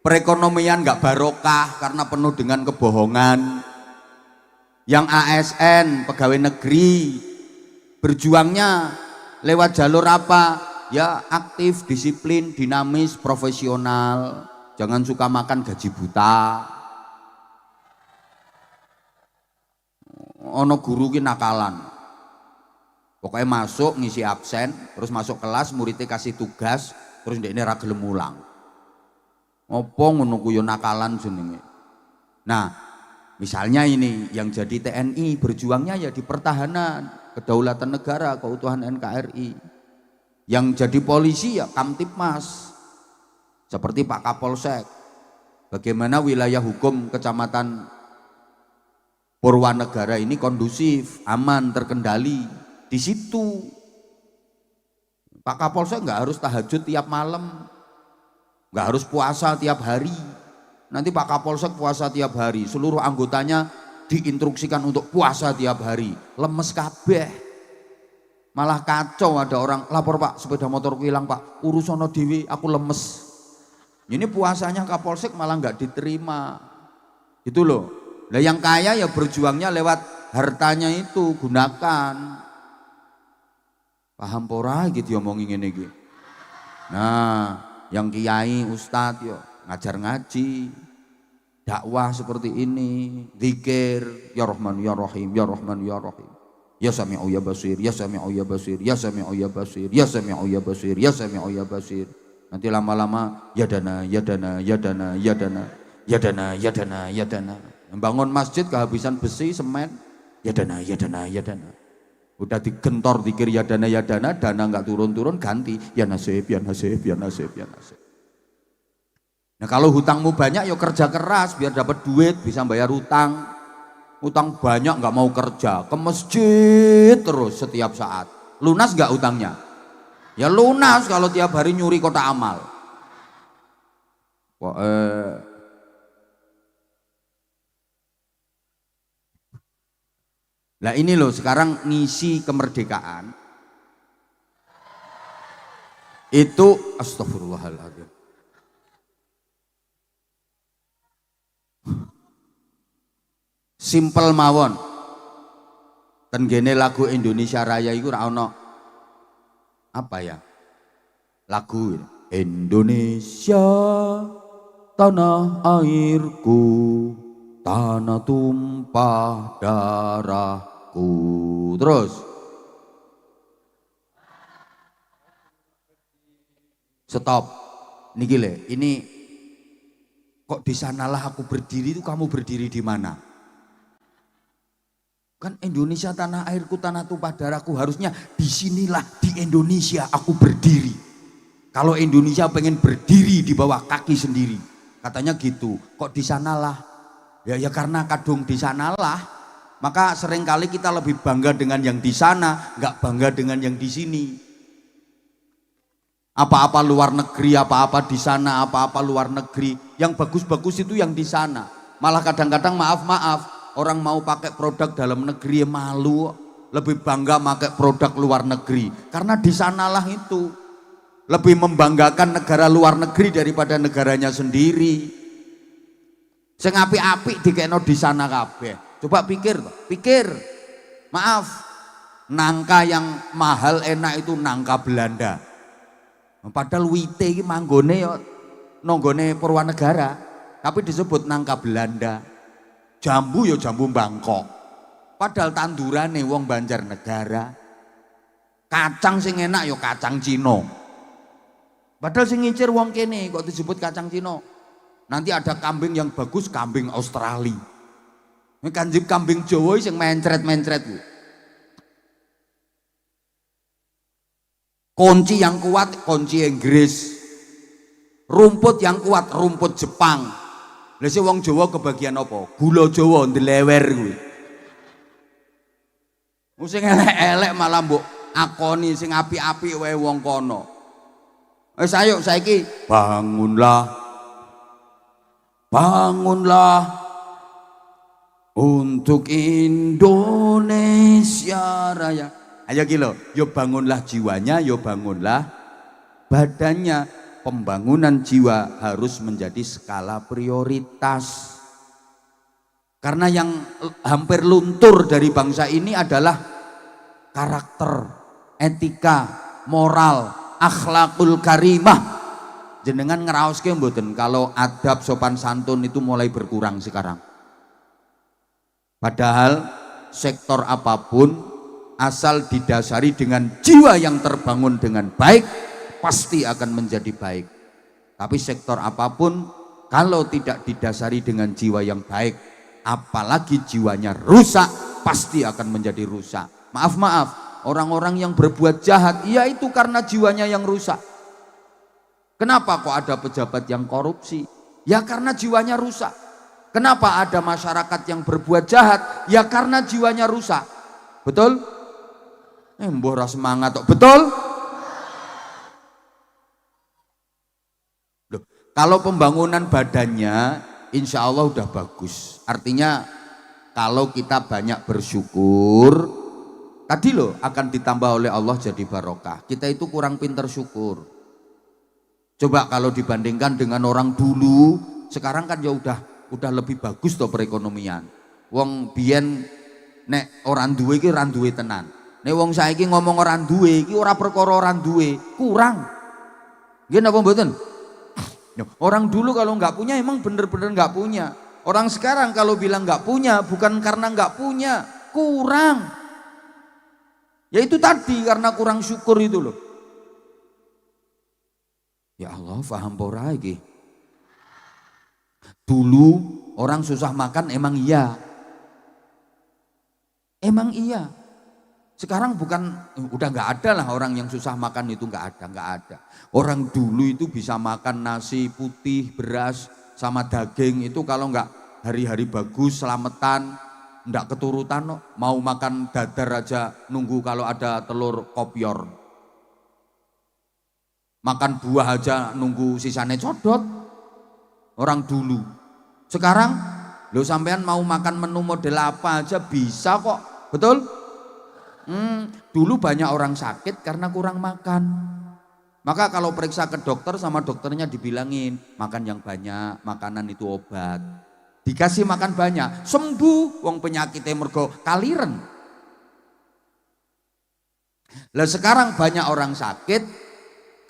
perekonomian nggak barokah karena penuh dengan kebohongan. Yang ASN, pegawai negeri, berjuangnya lewat jalur apa? Ya aktif, disiplin, dinamis, profesional. Jangan suka makan gaji buta. Ono guru ki nakalan. Pokoknya masuk ngisi absen, terus masuk kelas, muridnya kasih tugas, terus ndekne ra gelem mulang. Apa ngono ku yo nakalan jenenge. Nah, misalnya ini yang jadi TNI berjuangnya ya di pertahanan, kedaulatan negara, keutuhan NKRI. Yang jadi polisi ya Kamtipmas. Seperti Pak Kapolsek. Bagaimana wilayah hukum Kecamatan Purwanegara ini kondusif, aman, terkendali. Di situ Pak Kapolsek nggak harus tahajud tiap malam, nggak harus puasa tiap hari. Nanti Pak Kapolsek puasa tiap hari, seluruh anggotanya diinstruksikan untuk puasa tiap hari. Lemes kabeh, malah kacau. Ada orang lapor, Pak sepeda motorku hilang Pak, urusono dewi aku lemes. Ini puasanya Kapolsek malah nggak diterima, gitu loh. Lah yang kaya ya berjuangnya lewat hartanya itu, gunakan. Paham pora gitu omongin ngene iki. Nah, yang kiai ustadz yo ngajar ngaji, dakwah seperti ini, zikir, ya Rahman ya Rahim, ya Rahman ya Rahim. Ya Sami'u ya Basir, ya Sami'u ya Basir, ya Sami'u ya Basir, ya Sami'u ya Basir, ya Sami'u ya Basir. Nanti lama-lama ya dana, ya dana, ya dana, ya dana, ya dana, ya dana, ya dana. Membangun masjid kehabisan besi, semen, ya dana, ya dana, ya dana. Udah digentor dikir ya dana, dana nggak turun-turun, ganti ya nasib, ya nasib, ya nasib, ya nasib. Nah kalau hutangmu banyak ya kerja keras biar dapat duit, bisa bayar hutang. Hutang banyak nggak mau kerja, ke masjid terus setiap saat. Lunas nggak hutangnya? Ya lunas kalau tiap hari nyuri kotak amal. Wah, Nah ini loh sekarang ngisi kemerdekaan itu astagfirullahaladzim. Simpel mawon. Tenggene lagu Indonesia Raya itu ora ono apa ya? Lagu Indonesia tanah airku, tanah tumpah darahku. Terus stop. Niki le, ini kok di sanalah aku berdiri itu kamu berdiri di mana? Kan Indonesia tanah airku, tanah tumpah darahku, harusnya disinilah di Indonesia aku berdiri. Kalau Indonesia pengen berdiri di bawah kaki sendiri, katanya gitu. Kok di sanalah? Ya karena kadung di sanalah, maka seringkali kita lebih bangga dengan yang di sana, nggak bangga dengan yang di sini. Apa-apa luar negeri, apa-apa di sana, apa-apa luar negeri, yang bagus-bagus itu yang di sana. Malah kadang-kadang maaf, orang mau pakai produk dalam negeri malu. lebih bangga pakai produk luar negeri, karena di sanalah itu lebih membanggakan negara luar negeri daripada negaranya sendiri. Sing apik-apik dikekno di sana kabeh. Coba pikir, pikir. Maaf, nangka yang mahal enak itu nangka Belanda. Padahal wite iki manggone ya nanggone Purwanegara, tapi disebut nangka Belanda. Jambu ya jambu Bangkok. Padahal tandurane wong Banjarnegara. Kacang sing enak ya kacang Cina. Padahal sing ngincir wong kene kok disebut kacang Cina. Nanti ada kambing yang bagus, kambing Australia. Ini kanjip kambing Jawa sing mencret-mencret. Kunci yang kuat, kunci Inggris. Rumput yang kuat, rumput Jepang. Lah sing wong Jawa kebagian apa? Gula Jawa ndelewer kuwi. Sing elek-elek malah mbok akoni sing apik-apik wae wong kono. Wis ayo saiki bangunlah. Bangunlah untuk Indonesia Raya. Ayo kilo, yo bangunlah jiwanya, yo bangunlah badannya. Pembangunan jiwa harus menjadi skala prioritas. Karena yang hampir luntur dari bangsa ini adalah karakter, etika, moral, akhlakul karimah. Jenengan ngeraoske mboten kalau adab sopan santun itu mulai berkurang sekarang. Padahal sektor apapun asal didasari dengan jiwa yang terbangun dengan baik pasti akan menjadi baik. Tapi sektor apapun kalau tidak didasari dengan jiwa yang baik, apalagi jiwanya rusak, pasti akan menjadi rusak. Maaf, orang-orang yang berbuat jahat, ya itu karena jiwanya yang rusak. Kenapa kok ada pejabat yang korupsi? Ya karena jiwanya rusak. Kenapa ada masyarakat yang berbuat jahat? Ya karena jiwanya rusak. Betul? Mbah ra semangat kok. Betul? Loh, kalau pembangunan badannya insya Allah udah bagus. Artinya kalau kita banyak bersyukur, tadi loh akan ditambah oleh Allah jadi barokah. Kita itu kurang pinter syukur. Coba kalau dibandingkan dengan orang dulu, sekarang kan ya udah lebih bagus toh perekonomian. Wong biyen nek orang duwe iki ora duwe tenan. Nek wong saiki ngomong orang duwe iki ora perkara orang duwe, kurang. Nggih napa mboten? Orang dulu kalau nggak punya emang bener-bener nggak punya. Orang sekarang kalau bilang nggak punya bukan karena nggak punya, kurang. Ya itu tadi karena kurang syukur itu loh. Ya Allah, paham pora iki. Dulu orang susah makan emang iya. Emang iya. Sekarang bukan, udah nggak ada lah orang yang susah makan itu, nggak ada. Orang dulu itu bisa makan nasi putih, beras sama daging itu kalau nggak hari-hari bagus, selamatan, nggak keturutan, mau makan dadar aja nunggu kalau ada telur kopior. Makan buah aja nunggu sisanya codot. Orang dulu. Sekarang lo sampean mau makan menu model apa aja bisa kok. Betul? Dulu banyak orang sakit karena kurang makan. Maka kalau periksa ke dokter sama dokternya dibilangin makan yang banyak, makanan itu obat. Dikasih makan banyak, sembuh wong penyakitnya mergo kaliren. Lah sekarang banyak orang sakit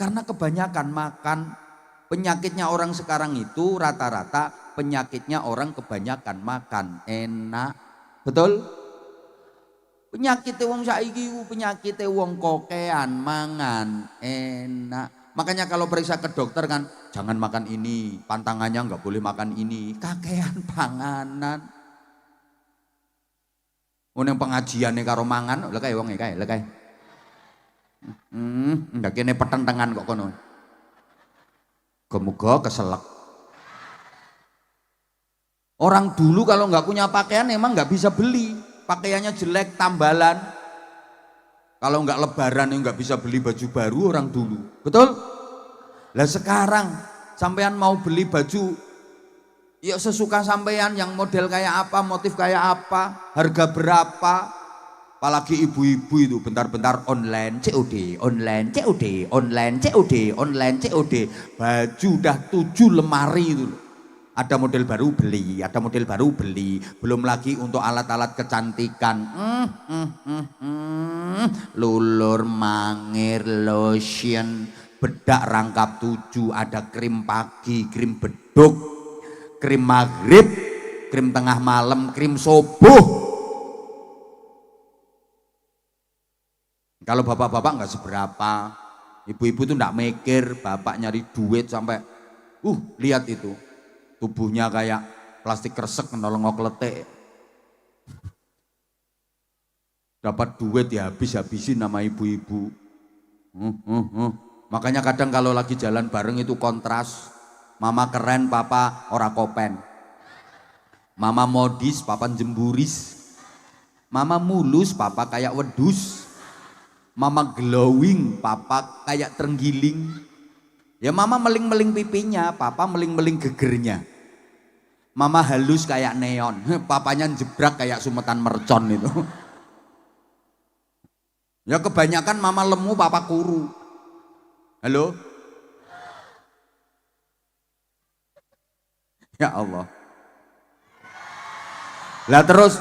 karena kebanyakan makan. Penyakitnya orang sekarang itu rata-rata penyakitnya orang kebanyakan makan. Enak. Betul? Penyakitnya wong saiki penyakitnya wong kokean, mangan, enak. Makanya kalau periksa ke dokter kan jangan makan ini, pantangannya nggak boleh makan ini. Kakean panganan. Yang pengajiannya karo mangan, lha kae wong kae, lha kae. Ndak kene petentengan kok kono. Muga keselak. Orang dulu kalau nggak punya pakaian emang nggak bisa beli. Pakaiannya jelek, tambalan. Kalau nggak lebaran nggak bisa beli baju baru orang dulu. Betul? Lah sekarang sampean mau beli baju ya sesuka sampean, yang model kayak apa, motif kayak apa, harga berapa. Apalagi ibu-ibu itu bentar-bentar online COD, online COD, online COD, online COD. Baju udah 7 lemari itu. Ada model baru beli, ada model baru beli. Belum lagi untuk alat-alat kecantikan. Lulur, mangir, lotion, bedak rangkap 7, ada krim pagi, krim beduk, krim maghrib, krim tengah malam, krim subuh. Kalau bapak-bapak nggak seberapa, ibu-ibu tuh nggak mikir, bapak nyari duit sampai, lihat itu, tubuhnya kayak plastik kresek nolongok letek. Dapat duit ya habis-habisin nama ibu-ibu. Makanya kadang kalau lagi jalan bareng itu kontras, mama keren, papa ora kopen. Mama modis, papa jemburis. Mama mulus, papa kayak wedus. Mama glowing, papa kayak terenggiling. Ya mama meling-meling pipinya, papa meling-meling gegernya. Mama halus kayak neon, papanya jebrak kayak sumetan mercon itu. Ya kebanyakan mama lemu, papa kuru. Halo? Ya Allah. Lah terus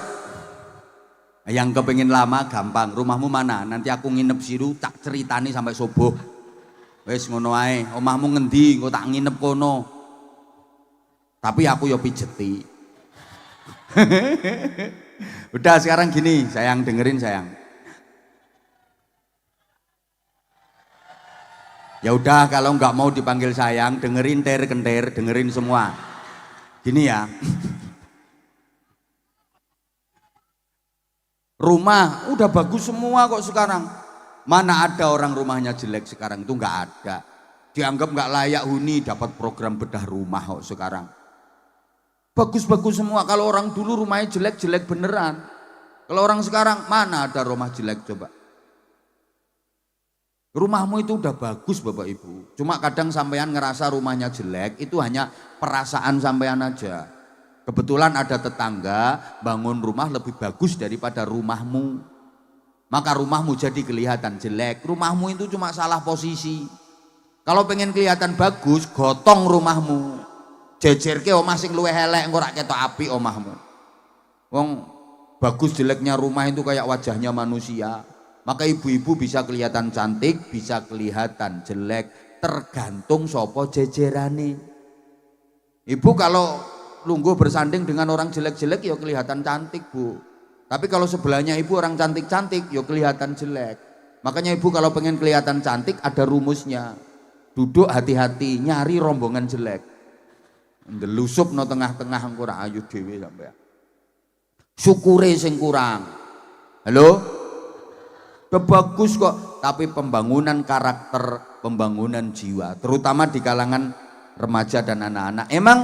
yang kepengin lama gampang, rumahmu mana? Nanti aku nginep siru tak ceritani sampai subuh. Wes ngono ae, omahmu ngendi? Engko tak nginep kono. Tapi aku yo pijeti. Udah sekarang gini, sayang dengerin sayang. Ya udah kalau nggak mau dipanggil sayang, dengerin ter-kenter, dengerin semua. Gini ya. Rumah udah bagus semua kok sekarang. Mana ada orang rumahnya jelek sekarang, itu nggak ada. Dianggap nggak layak huni dapat program bedah rumah kok sekarang. Bagus-bagus semua. Kalau orang dulu rumahnya jelek-jelek beneran. Kalau orang sekarang mana ada rumah jelek coba. Rumahmu itu udah bagus Bapak Ibu. Cuma kadang sampean ngerasa rumahnya jelek itu hanya perasaan sampean aja. Kebetulan ada tetangga bangun rumah lebih bagus daripada rumahmu. Maka rumahmu jadi kelihatan jelek. Rumahmu itu cuma salah posisi. Kalau pengen kelihatan bagus, gotong rumahmu. Jejerke omah sing luwih elek engko rak ketok apik omahmu. Wong bagus jeleknya rumah itu kayak wajahnya manusia. Maka ibu-ibu bisa kelihatan cantik, bisa kelihatan jelek, tergantung sopo jejerane. Ibu kalau lungguh bersanding dengan orang jelek-jelek ya kelihatan cantik Bu. Tapi kalau sebelahnya ibu orang cantik-cantik ya kelihatan jelek. Makanya ibu kalau pengen kelihatan cantik ada rumusnya. Duduk hati-hati, nyari rombongan jelek. Ndelusup no tengah-tengah engko ora ayu dhewe sampean. Syukure sing kurang. Halo? Udah bagus kok, tapi pembangunan karakter, pembangunan jiwa, terutama di kalangan remaja dan anak-anak. Emang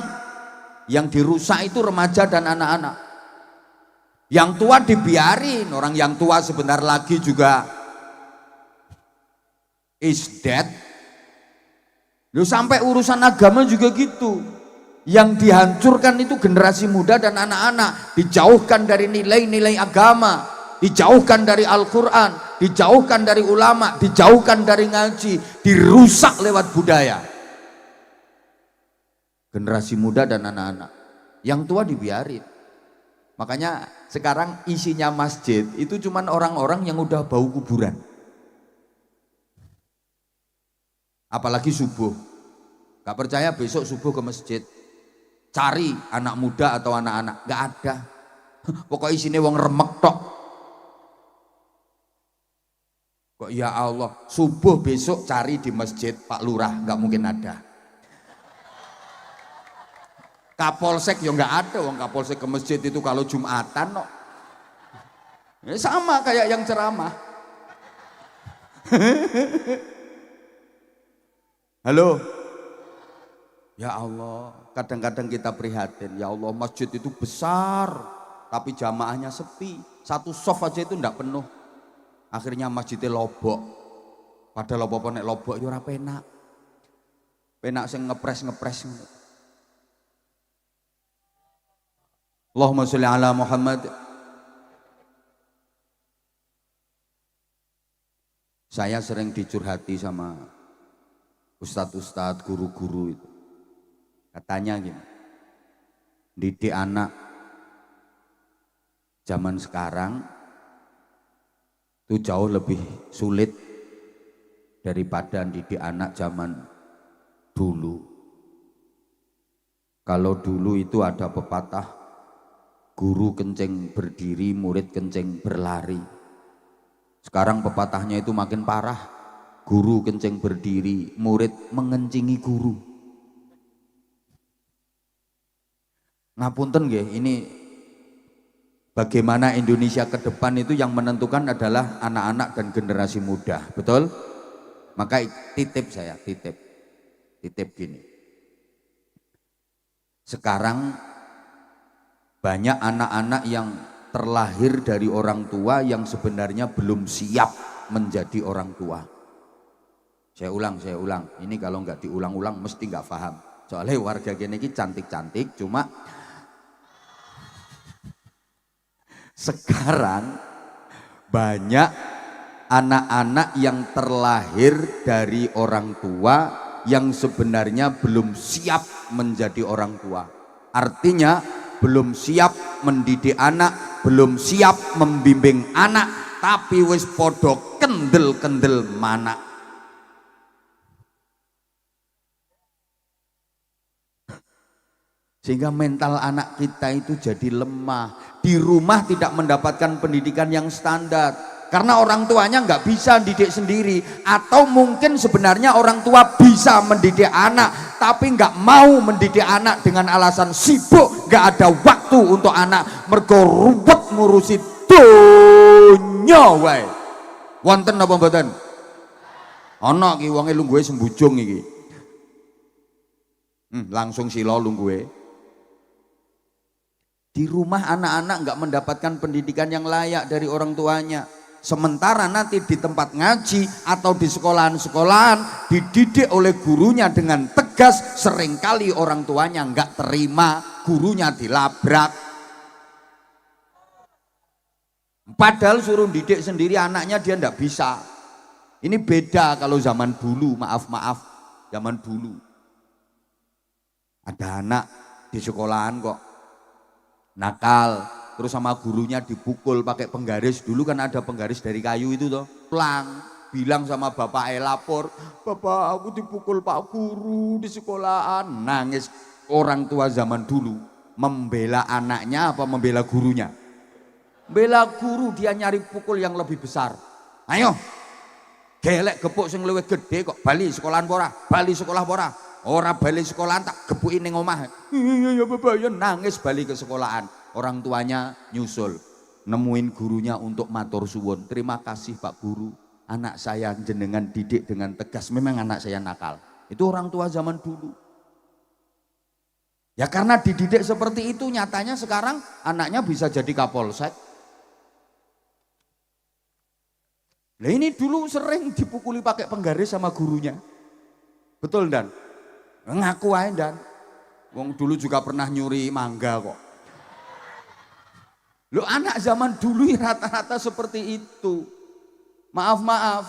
yang dirusak itu remaja dan anak-anak. Yang tua dibiarin, orang yang tua sebentar lagi juga is dead. Loh, sampai urusan agama juga gitu. Yang dihancurkan itu generasi muda dan anak-anak, dijauhkan dari nilai-nilai agama, dijauhkan dari Al-Quran, dijauhkan dari ulama, dijauhkan dari ngaji, dirusak lewat budaya. Generasi muda dan anak-anak, yang tua dibiarin. Makanya sekarang isinya masjid itu cuman orang-orang yang udah bau kuburan. Apalagi subuh. Gak percaya besok subuh ke masjid, cari anak muda atau anak-anak, gak ada. Pokoknya isinya wong remek tok. Kok ya Allah, subuh besok cari di masjid Pak Lurah, gak mungkin ada. Kapolsek ya nggak ada, wong Kapolsek ke masjid itu kalau Jumatan no. Ya sama kayak yang ceramah. Halo. Ya Allah, kadang-kadang kita prihatin. Ya Allah, masjid itu besar, tapi jamaahnya sepi. Satu soft aja itu ndak penuh. Akhirnya masjidnya lobok. Padahal apa nek lobok itu ora penak. Penak sing ngepres-ngepres. Allahumma sholli ala Muhammad. Saya sering dicurhati sama ustadz-ustadz, guru-guru itu. Katanya gini, didik anak zaman sekarang itu jauh lebih sulit daripada didik anak zaman dulu. Kalau dulu itu ada pepatah, guru kencing berdiri, murid kencing berlari. Sekarang pepatahnya itu makin parah, guru kencing berdiri, murid mengencingi guru. Ngapunten nggih, ini bagaimana Indonesia ke depan itu yang menentukan adalah anak-anak dan generasi muda, betul? Maka titip saya, titip gini. Sekarang banyak anak-anak yang terlahir dari orang tua yang sebenarnya belum siap menjadi orang tua. Saya ulang. Ini kalau nggak diulang-ulang mesti nggak paham. Soalnya warga gini cantik-cantik, cuma sekarang banyak anak-anak yang terlahir dari orang tua yang sebenarnya belum siap menjadi orang tua. Artinya belum siap mendidik anak, belum siap membimbing anak, tapi wis podo kendel-kendel mana. Sehingga mental anak kita itu jadi lemah. Di rumah tidak mendapatkan pendidikan yang standar. Karena orang tuanya nggak bisa didik sendiri. Atau mungkin sebenarnya orang tua bisa mendidik anak, tapi nggak mau mendidik anak dengan alasan sibuk, nggak ada waktu untuk anak. Mergo ruwet ngurusi donya wae. Wonten apa mboten? Ana ki wonge lungguhe sembujung iki. Langsung sila lungguhe. Di rumah anak-anak nggak mendapatkan pendidikan yang layak dari orang tuanya. Sementara nanti di tempat ngaji atau di sekolahan-sekolahan dididik oleh gurunya dengan tegas, seringkali orang tuanya nggak terima, gurunya dilabrak. Padahal suruh didik sendiri anaknya dia nggak bisa. Ini beda kalau zaman dulu, maaf, zaman dulu. Ada anak di sekolahan kok nakal, terus sama gurunya dipukul pakai penggaris. Dulu kan ada penggaris dari kayu itu toh. Pulang, bilang sama bapak lapor, bapak aku dipukul pak guru di sekolahan. Nangis. Orang tua zaman dulu membela anaknya apa membela gurunya? Bela guru, dia nyari pukul yang lebih besar. Ayo, gelek gepuk sing luwih gede kok bali sekolahan pora, bali sekolah pora. Ora balik sekolahan tak gepuki ning omah. Iya bapak ya, nangis balik ke sekolahan. Orang tuanya nyusul, nemuin gurunya untuk matur suwun. Terima kasih Pak Guru, anak saya jenengan didik dengan tegas. Memang anak saya nakal. Itu orang tua zaman dulu. Ya karena dididik seperti itu, nyatanya sekarang anaknya bisa jadi kapolsek. Nah ini dulu sering dipukuli pakai penggaris sama gurunya. Betul Dan? Ngaku aja Dan. Wong dulu juga pernah nyuri mangga kok. Lo anak zaman dulu rata-rata seperti itu. Maaf.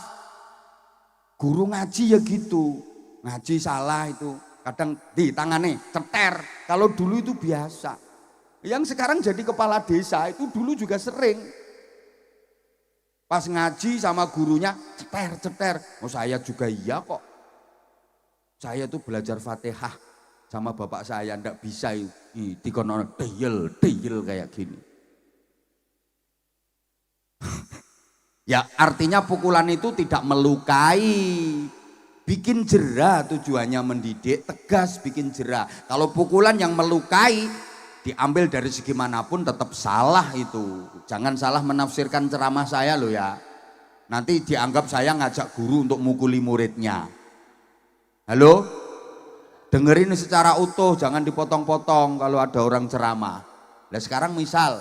Guru ngaji ya gitu. Ngaji salah itu. Kadang di tangannya ceter. Kalau dulu itu biasa. Yang sekarang jadi kepala desa itu dulu juga sering. Pas ngaji sama gurunya ceter. Oh saya juga iya kok. Saya tuh belajar Fatihah sama bapak saya, ndak bisa dikono deyel kayak gini. Ya artinya pukulan itu tidak melukai, bikin jera, tujuannya mendidik, tegas bikin jera. Kalau pukulan yang melukai diambil dari segi manapun tetap salah itu. Jangan salah menafsirkan ceramah saya loh ya. Nanti dianggap saya ngajak guru untuk mukuli muridnya. Halo? Dengerin secara utuh, jangan dipotong-potong kalau ada orang ceramah. Nah sekarang misal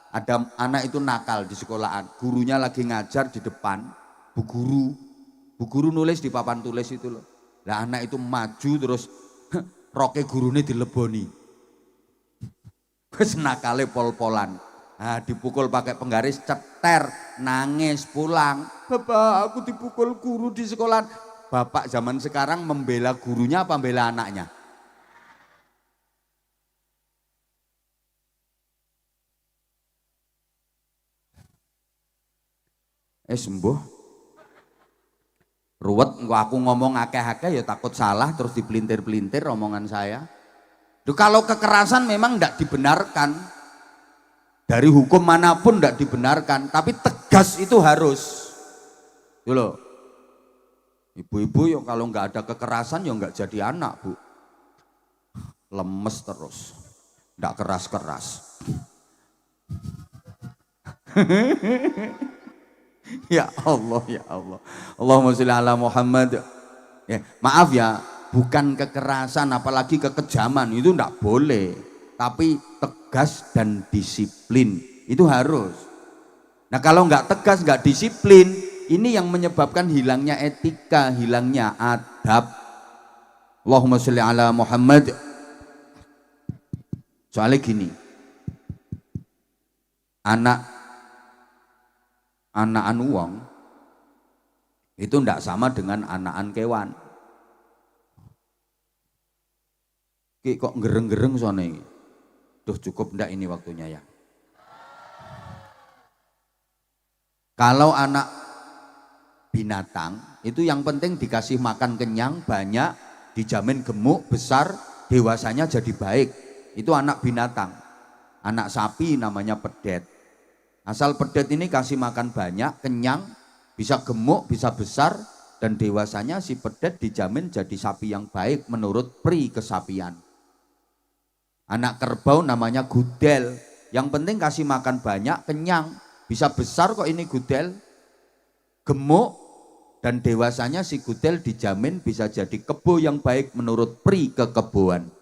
ada anak itu nakal di sekolahan, gurunya lagi ngajar di depan, bu guru nulis di papan tulis itu loh. Nah anak itu maju terus roke gurune dileboni. Wis nakale pol-polan. Nah, dipukul pakai penggaris, ceter, nangis, pulang. Bapak, aku dipukul guru di sekolah. Bapak zaman sekarang membela gurunya apa membela anaknya? Sembuh. Ruwet, aku ngomong akeh-akeh ya takut salah terus dipelintir-pelintir omongan saya. Duh, kalau kekerasan memang tidak dibenarkan. Dari hukum manapun tidak dibenarkan, tapi tegas itu harus. Itu loh. Ibu-ibu yang kalau nggak ada kekerasan ya nggak jadi anak, Bu. Lemes terus, nggak keras-keras. Ya Allah, ya Allah. Allahumma sholli ala Muhammad. Ya, maaf ya, bukan kekerasan apalagi kekejaman itu nggak boleh, tapi tegas dan disiplin itu harus. Nah kalau nggak tegas, nggak disiplin, ini yang menyebabkan hilangnya etika, hilangnya adab. Allahumma sholli ala Muhammad. Soalnya gini, anakan wong itu ndak sama dengan anakan kewan. Ki kok gereng-gereng sone iki. Duh, cukup ndak ini waktunya ya. Kalau anak binatang itu yang penting dikasih makan kenyang, banyak, dijamin gemuk, besar, dewasanya jadi baik. Itu anak binatang. Anak sapi namanya pedet. Asal pedet ini kasih makan banyak, kenyang, bisa gemuk, bisa besar, dan dewasanya si pedet dijamin jadi sapi yang baik menurut pri kesapian. Anak kerbau namanya gudel, yang penting kasih makan banyak, kenyang, bisa besar kok ini gudel, gemuk, dan dewasanya si gudel dijamin bisa jadi kebo yang baik menurut pri kekeboan.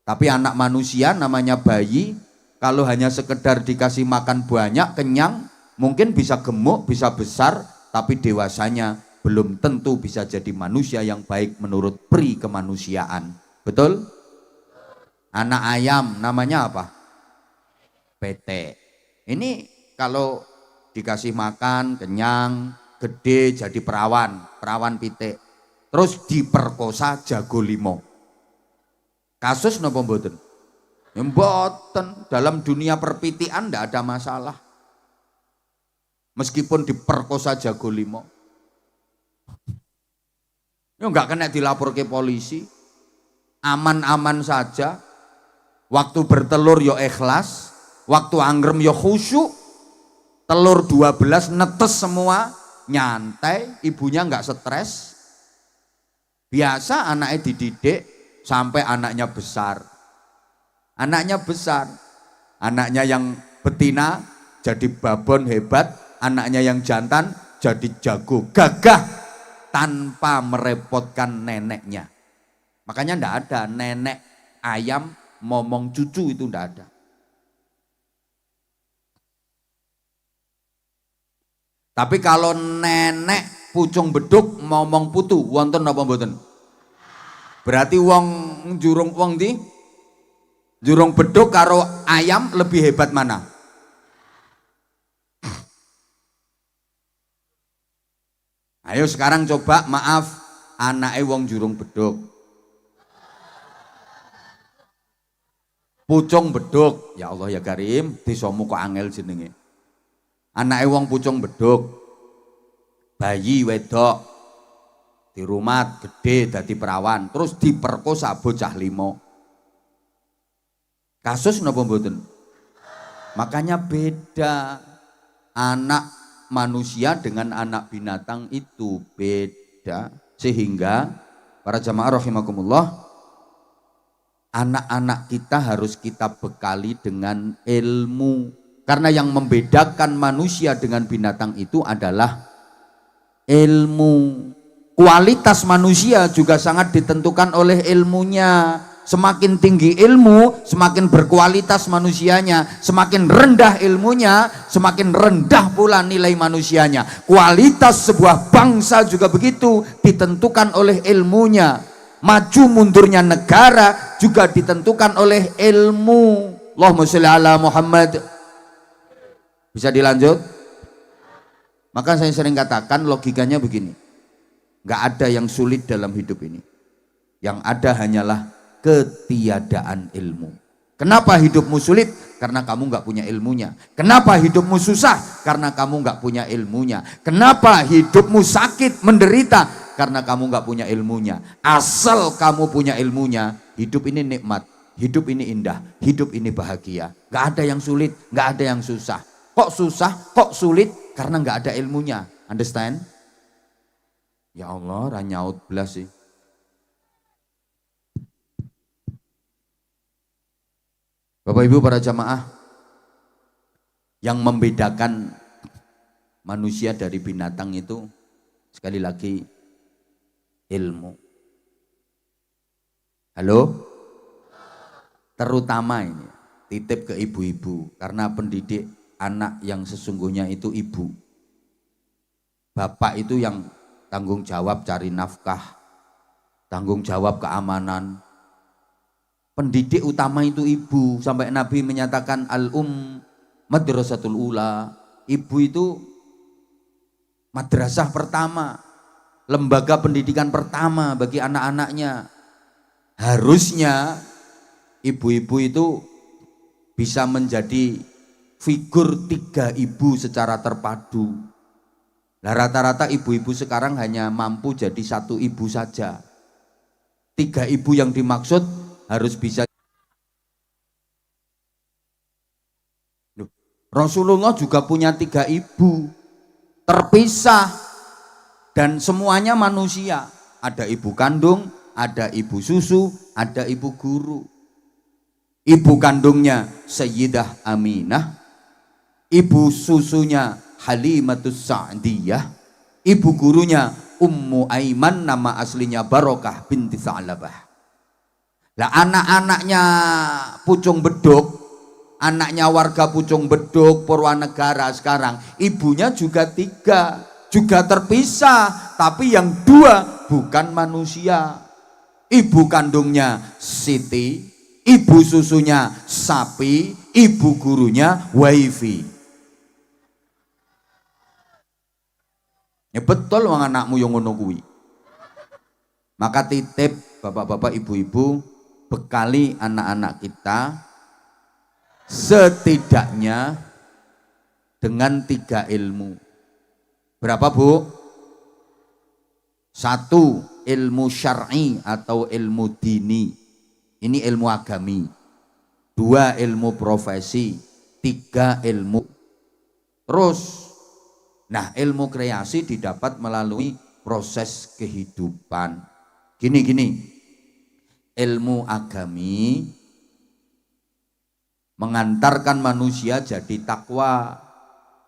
Tapi anak manusia namanya bayi, kalau hanya sekedar dikasih makan banyak, kenyang, mungkin bisa gemuk, bisa besar, tapi dewasanya belum tentu bisa jadi manusia yang baik menurut pri kemanusiaan. Betul? Anak ayam namanya apa? Pete. Ini kalau dikasih makan, kenyang, gede jadi perawan pitik. Terus diperkosa jago limo. Kasus napa mboten? Mboten, dalam dunia perpitian ndak ada masalah. Meskipun diperkosa jago limo. Ya enggak kena dilapor ke polisi. Aman-aman saja. Waktu bertelur yo ikhlas, waktu anggrem yo khusyuk. Telur 12 netes semua, nyantai, ibunya enggak stres. Biasa anaknya dididik sampai anaknya besar. Anaknya besar, anaknya yang betina jadi babon hebat, anaknya yang jantan jadi jago, gagah tanpa merepotkan neneknya. Makanya ndak ada nenek ayam momong cucu, itu ndak ada. Tapi kalau nenek pucung beduk momong putu, wonten napa mboten? Berarti wong jurung wong di jurung beduk karo ayam lebih hebat mana? Ayo sekarang coba, maaf, anake wong jurung beduk, pucung beduk, ya Allah ya Karim, desamu kok angel jenenge. Anake wong pucung beduk, bayi wedok, di rumah gede dadi perawan, terus diperkosa bocah limo. Kasus napa mboten? Makanya beda. Anak manusia dengan anak binatang itu beda. Sehingga para jamaah rahimakumullah, anak-anak kita harus kita bekali dengan ilmu. Karena yang membedakan manusia dengan binatang itu adalah ilmu. Kualitas manusia juga sangat ditentukan oleh ilmunya. Semakin tinggi ilmu, semakin berkualitas manusianya. Semakin rendah ilmunya, semakin rendah pula nilai manusianya. Kualitas sebuah bangsa juga begitu, ditentukan oleh ilmunya. Maju mundurnya negara juga ditentukan oleh ilmu. Allahumma sholli ala Muhammad. Bisa dilanjut? Maka saya sering katakan logikanya begini, nggak ada yang sulit dalam hidup ini. Yang ada hanyalah ketiadaan ilmu. Kenapa hidupmu sulit? Karena kamu nggak punya ilmunya. Kenapa hidupmu susah? Karena kamu nggak punya ilmunya. Kenapa hidupmu sakit, menderita? Karena kamu nggak punya ilmunya. Asal kamu punya ilmunya, hidup ini nikmat, hidup ini indah, hidup ini bahagia. Nggak ada yang sulit, nggak ada yang susah. Kok susah? Kok sulit? Karena nggak ada ilmunya. Understand? Ya Allah, ranyaut belas sih. Bapak Ibu para jamaah, yang membedakan manusia dari binatang itu sekali lagi ilmu. Halo? Terutama ini titip ke ibu-ibu, karena pendidik anak yang sesungguhnya itu ibu. Bapak itu yang tanggung jawab cari nafkah, tanggung jawab keamanan. Pendidik utama itu ibu, sampai Nabi menyatakan madrasatul ula. Ibu itu madrasah pertama, lembaga pendidikan pertama bagi anak-anaknya. Harusnya ibu-ibu itu bisa menjadi figur 3 ibu secara terpadu. Nah, rata-rata ibu-ibu sekarang hanya mampu jadi 1 ibu saja. 3 ibu yang dimaksud harus bisa. Rasulullah juga punya 3 ibu terpisah dan semuanya manusia. Ada ibu kandung, ada ibu susu, ada ibu guru. Ibu kandungnya Sayyidah Aminah, ibu susunya Halimatus Sa'diyah, ibu gurunya Ummu Aiman, nama aslinya Barokah binti Sa'labah. Lah anak-anaknya Pucung Beduk, anaknya warga Pucung Beduk, Purwanegara sekarang, ibunya juga 3, juga terpisah, tapi yang 2 bukan manusia. Ibu kandungnya Siti, ibu susunya sapi, ibu gurunya wifi. Ya betul wong anakmu yang ngono kuwi. Maka titip bapak-bapak, ibu-ibu, bekali anak-anak kita setidaknya dengan 3 ilmu. Berapa Bu? 1 ilmu syar'i atau ilmu dini, ini ilmu agami. 2 ilmu profesi, 3 ilmu. Terus, nah ilmu kreasi didapat melalui proses kehidupan. Gini. Ilmu agami mengantarkan manusia jadi takwa.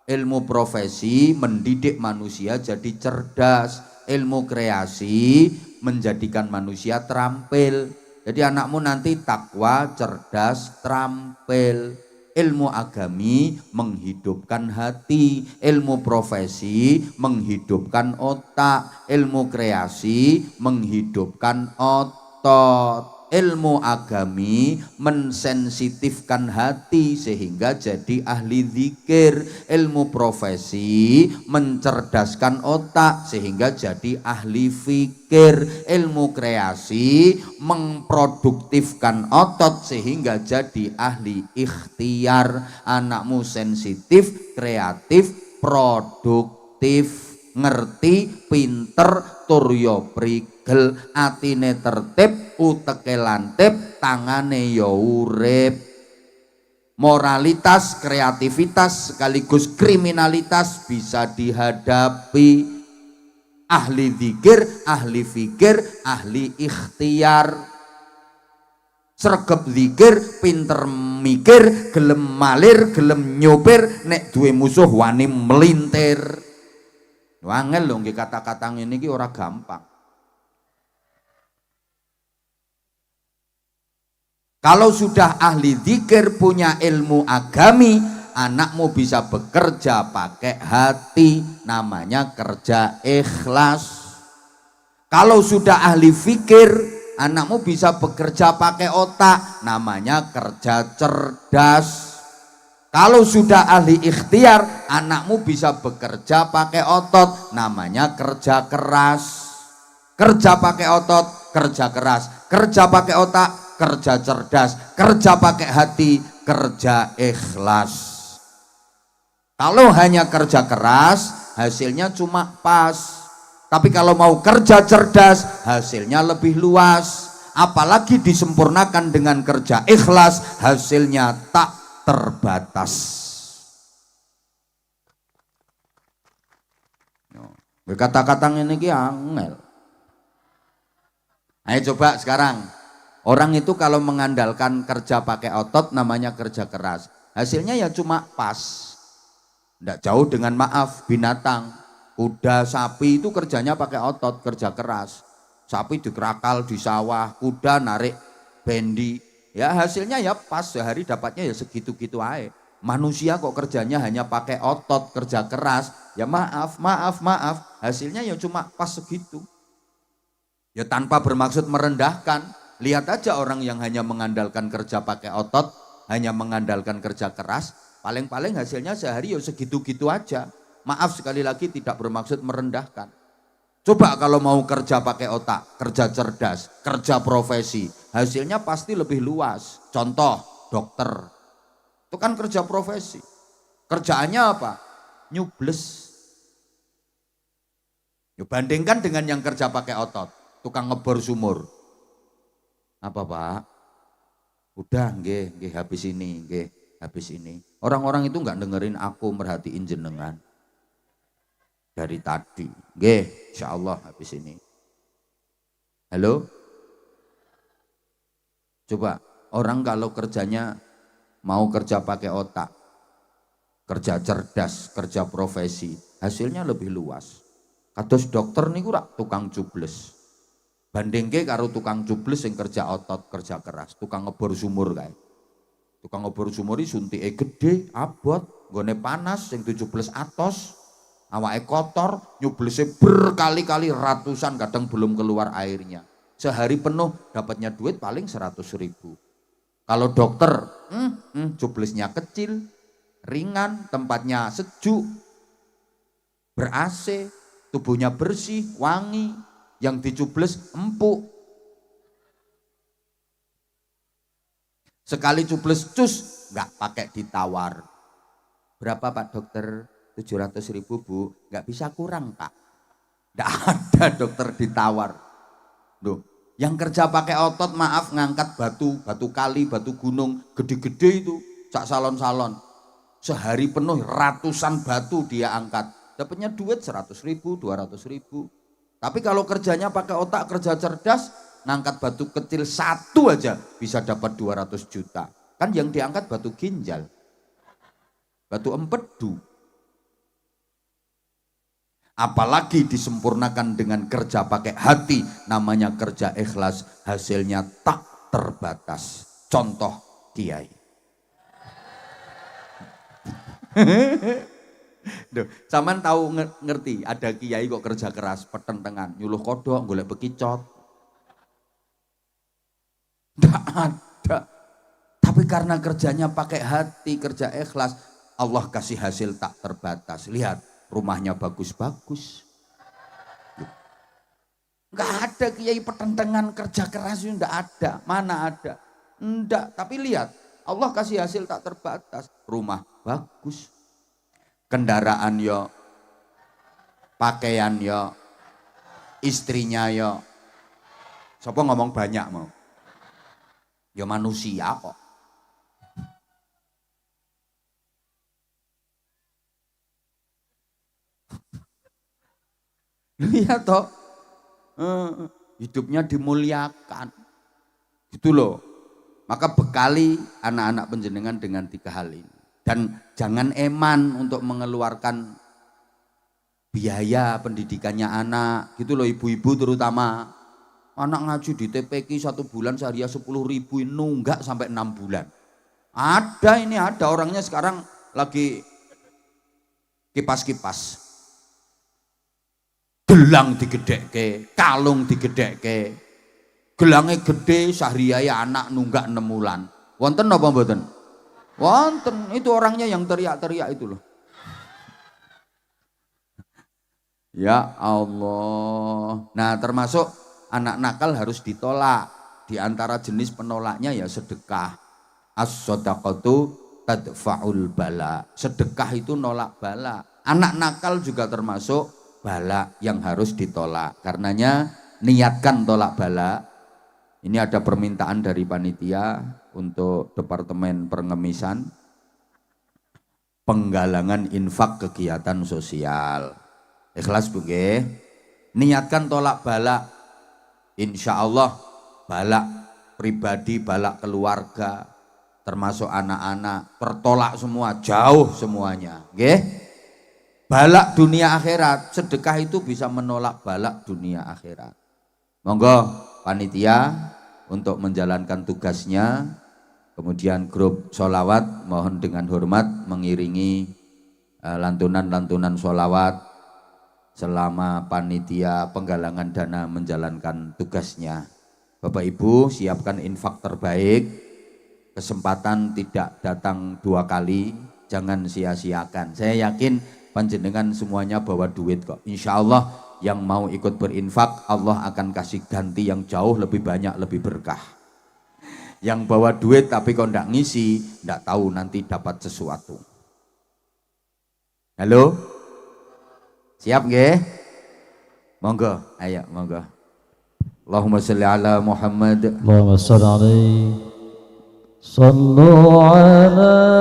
Ilmu profesi mendidik manusia jadi cerdas. Ilmu kreasi menjadikan manusia terampil. Jadi anakmu nanti takwa, cerdas, terampil. Ilmu agami menghidupkan hati, ilmu profesi menghidupkan otak, ilmu kreasi menghidupkan otot. Ilmu agami mensensitifkan hati sehingga jadi ahli zikir. Ilmu profesi mencerdaskan otak sehingga jadi ahli fikir. Ilmu kreasi memproduktifkan otot sehingga jadi ahli ikhtiar. Anakmu sensitif, kreatif, produktif, ngerti, pinter, turyo prigel, atine tertib, uteke lantip, tangane ya urip. Moralitas, kreativitas sekaligus kriminalitas bisa dihadapi. Ahli zikir, ahli fikir, ahli ikhtiar. Sregep zikir, pinter mikir, gelem malir, gelem nyopir, nek duwe musuh wani melintir. Wangel lho nggih kata-kata ngene iki ora gampang. Kalau sudah ahli zikir, punya ilmu agami, anakmu bisa bekerja pakai hati, namanya kerja ikhlas. Kalau sudah ahli fikir, anakmu bisa bekerja pakai otak, namanya kerja cerdas. Kalau sudah ahli ikhtiar, anakmu bisa bekerja pakai otot, namanya kerja keras. Kerja pakai otot, kerja keras. Kerja pakai otak, kerja cerdas. Kerja pakai hati, kerja ikhlas. Kalau hanya kerja keras, hasilnya cuma pas. Tapi kalau mau kerja cerdas, hasilnya lebih luas. Apalagi disempurnakan dengan kerja ikhlas, hasilnya tak terbatas. Kata-kata ini ki angel. Ayo coba sekarang, orang itu kalau mengandalkan kerja pakai otot namanya kerja keras, hasilnya ya cuma pas. Tidak jauh dengan maaf binatang, kuda, sapi itu kerjanya pakai otot, kerja keras. Sapi dikerakal di sawah, kuda narik bendi, ya hasilnya ya pas, sehari dapatnya ya segitu-gitu aja. Manusia kok kerjanya hanya pakai otot, kerja keras, ya maaf, hasilnya ya cuma pas segitu. Ya tanpa bermaksud merendahkan, lihat aja orang yang hanya mengandalkan kerja pakai otot, hanya mengandalkan kerja keras, paling-paling hasilnya sehari ya segitu-gitu aja. Maaf sekali lagi tidak bermaksud merendahkan. Coba kalau mau kerja pakai otak, kerja cerdas, kerja profesi, hasilnya pasti lebih luas. Contoh, dokter. Itu kan kerja profesi. Kerjaannya apa? Nyubles. Yuk bandingkan dengan yang kerja pakai otot. Tukang ngebor sumur. Apa Pak? Udah nggih habis ini, habis ini. Orang-orang itu nggak dengerin aku, merhatiin jenengan. Dari tadi, nggih, insyaallah habis ini. Halo? Coba, orang kalau kerjanya mau kerja pakai otak, kerja cerdas, kerja profesi, hasilnya lebih luas. Kados dokter niku rak tukang cubles. Bandingke karo tukang cubles yang kerja otot, kerja keras, tukang ngebor sumur kae. Tukang ngebor sumur iki suntike gede, abot, nggone panas sing cubles atos, awake kotor, nyublese berkali-kali ratusan, kadang belum keluar airnya. Sehari penuh dapatnya duit paling 100.000. Kalau dokter, cublesnya kecil, ringan, tempatnya sejuk, ber-AC, tubuhnya bersih, wangi. Yang dicubles empuk. Sekali cubles cus, nggak pakai ditawar. Berapa Pak dokter? 700.000 Bu. Nggak bisa kurang Pak. Nggak ada dokter ditawar. Loh, yang kerja pakai otot maaf ngangkat batu kali, batu gunung, gede-gede itu, sak salon-salon. Sehari penuh ratusan batu dia angkat. Dapatnya duit 100.000, 200.000. Tapi kalau kerjanya pakai otak, kerja cerdas, ngangkat batu kecil satu aja bisa dapat 200 juta. Kan yang diangkat batu ginjal, batu empedu. Apalagi disempurnakan dengan kerja pakai hati, namanya kerja ikhlas, hasilnya tak terbatas. Contoh kiai. Duh, sampean tahu ngerti ada kiai kok kerja keras, petentengan, nyuluh kodok, golek bekicot. Nggak ada. Tapi karena kerjanya pakai hati, kerja ikhlas, Allah kasih hasil tak terbatas. Lihat, rumahnya bagus-bagus. Nggak ada kiai petentengan kerja keras itu, nggak ada. Mana ada? Enggak, tapi lihat, Allah kasih hasil tak terbatas. Rumah bagus. Kendaraan yo, pakaian yo, istrinya yo. Siapa ngomong banyak mau? Yo manusia kok. Lihat toh, hidupnya dimuliakan, gitu loh. Maka bekali anak-anak penjenengan dengan 3 hal ini. Dan jangan eman untuk mengeluarkan biaya pendidikannya anak, gitu loh ibu-ibu terutama. Anak ngaji di TPQ 1 bulan sehari 10.000, nunggak sampai 6 bulan. Ada orangnya sekarang lagi kipas-kipas. Gelang digedekke, kalung digedekke. Gelangnya gede, sehari anak nunggak 6 bulan. Wonten apa mboten? Wonten, itu orangnya yang teriak-teriak itu loh. Ya Allah. Nah, termasuk anak nakal harus ditolak. Di antara jenis penolaknya ya sedekah. As-shadaqatu tadfa'ul bala. Sedekah itu nolak bala. Anak nakal juga termasuk bala yang harus ditolak. Karenanya niatkan tolak bala. Ini ada permintaan dari panitia untuk Departemen Pengemisan, penggalangan infak kegiatan sosial. Ikhlas Bu nggih. Niatkan tolak bala. Insya Allah balak pribadi, balak keluarga, termasuk anak-anak, tertolak semua, jauh semuanya. Nggih. Balak dunia akhirat, sedekah itu bisa menolak balak dunia akhirat. Monggo panitia untuk menjalankan tugasnya. Kemudian grup sholawat mohon dengan hormat mengiringi lantunan-lantunan sholawat selama panitia penggalangan dana menjalankan tugasnya. Bapak Ibu siapkan infak terbaik, kesempatan tidak datang 2 kali, jangan sia-siakan. Saya yakin panjenengan semuanya bawa duit kok. Insya Allah yang mau ikut berinfak Allah akan kasih ganti yang jauh lebih banyak, lebih berkah. Yang bawa duit tapi kok ndak ngisi, ndak tahu nanti dapat sesuatu. Halo? Siap nggih? Monggo, ayo monggo. Allahumma sholli ala Muhammad. Allahumma sholli alaihi. Sallu ala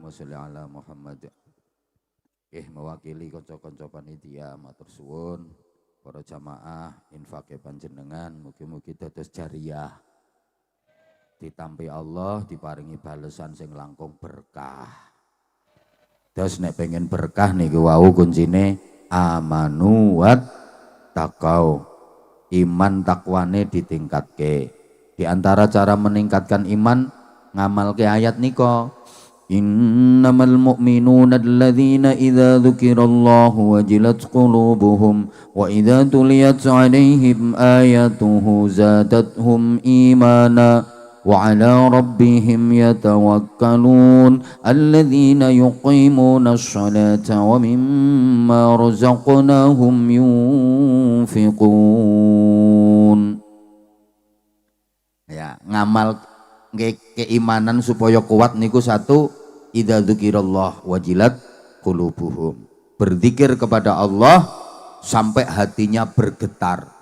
Allahumma sholli ala Muhammad. Mewakili kanca-kanca panitia matur suwun para jamaah infake panjenengan mugi-mugi dados jariyah. Ditampi Allah diparingi balesan sing langkung berkah. Terus nek pengen berkah niku wau kuncine amanu wat taqau. Iman takwane ditingkatke. Di antara cara meningkatkan iman ngamalke ayat niko. Innamal mu'minuna alladzina idza dzukirallahu wajilat qulubuhum wa idza tuliyat 'alaihim ayatuhu zadatuhum imana wa 'ala rabbihim yatawakkalun alladzina yuqimuna asholata wa mimma razaqnahum yunfiqun. Ya, ngamal keimanan supaya kuat niku satu, idza dzukirallah wajilat qulubuhum. Berzikir kepada Allah sampai hatinya bergetar.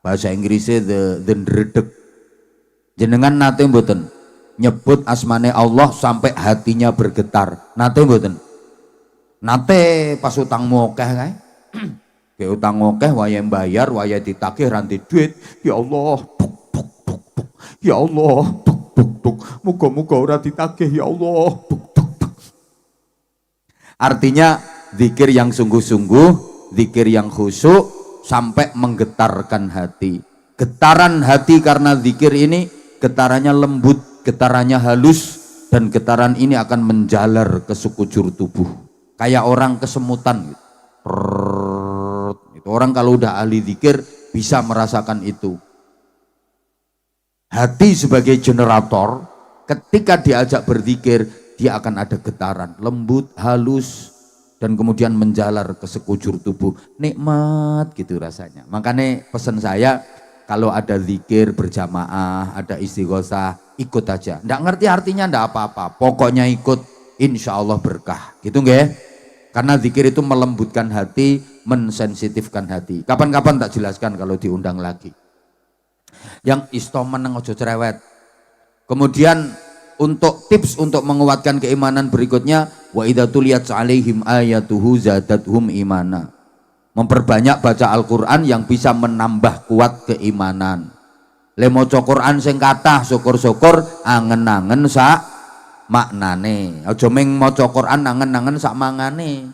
Bahasa Inggrisnya the ndredeg. Jenengan nate mboten nyebut asmane Allah sampai hatinya bergetar. Nate mboten? Nate pas utangmu akeh kae. Ke utang akeh waya bayar, waya ditagih ra duit. Ya Allah, ya Allah, muga-muga ora ditagih ya Allah. Artinya zikir yang sungguh-sungguh, zikir yang khusyuk sampai menggetarkan hati. Getaran hati karena zikir ini getarannya lembut, getarannya halus, dan getaran ini akan menjalar ke sekujur tubuh. Kayak orang kesemutan gitu. Orang kalau udah ahli zikir bisa merasakan itu. Hati sebagai generator, ketika diajak berzikir, dia akan ada getaran, lembut, halus, dan kemudian menjalar ke sekujur tubuh. Nikmat gitu rasanya. Makanya pesan saya, kalau ada zikir berjamaah, ada istighosah, ikut aja. Nggak ngerti artinya nggak apa-apa, pokoknya ikut, insya Allah berkah. Gitu nggak? Karena zikir itu melembutkan hati, mensensitifkan hati. Kapan-kapan tak jelaskan kalau diundang lagi. Yang istoman nang ojo cerewet. Kemudian untuk tips untuk menguatkan keimanan berikutnya, wa idza tuliyat 'alaihim ayatuhu zadatuhum imana. Memperbanyak baca Al-Qur'an yang bisa menambah kuat keimanan. Le maca Qur'an sing kathah syukur-syukur angen-angen sak maknane. Aja mung maca Qur'an angen-angen sak mangane.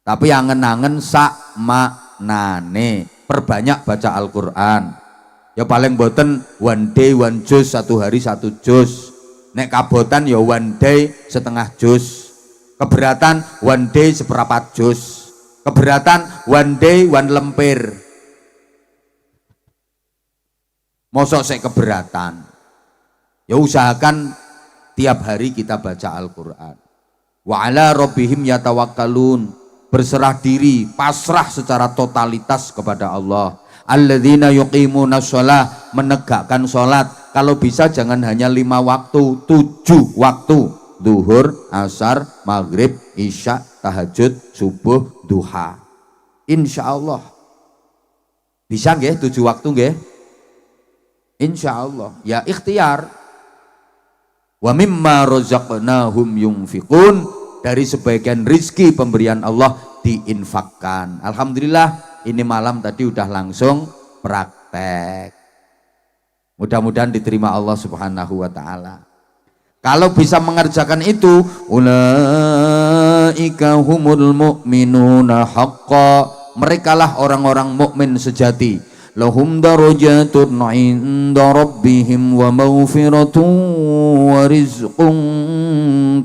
Tapi angen-angen sak maknane. Perbanyak baca Al-Qur'an. Ya paling boten one day one juz, satu hari satu juz. Nek kabotan ya one day setengah juz. Keberatan one day seperempat juz. Keberatan one day one lemper. Mosok sek keberatan. Ya usahakan tiap hari kita baca Al-Qur'an. Wa ala rabbihim yatawakkalun. Berserah diri, pasrah secara totalitas kepada Allah. Alladzina yuqimuna sholah, menegakkan sholat. Kalau bisa jangan hanya 5 waktu, 7 waktu. Zuhur, asar, maghrib, isya, tahajud, subuh, duha. Insya Allah. Bisa nggih 7 waktu nggih? Insya Allah. Ya ikhtiar. Wa mimma razaqnahum yunfiqun. Dari sebagian rizki pemberian Allah diinfakkan. Alhamdulillah. Ini malam tadi udah langsung praktek. Mudah-mudahan diterima Allah Subhanahu wa taala. Kalau bisa mengerjakan itu, ulaika humul mu'minuna haqqa. Merekalah orang-orang mukmin sejati. Lahum darajatun 'inda rabbihim wa maghfiratun wa rizqun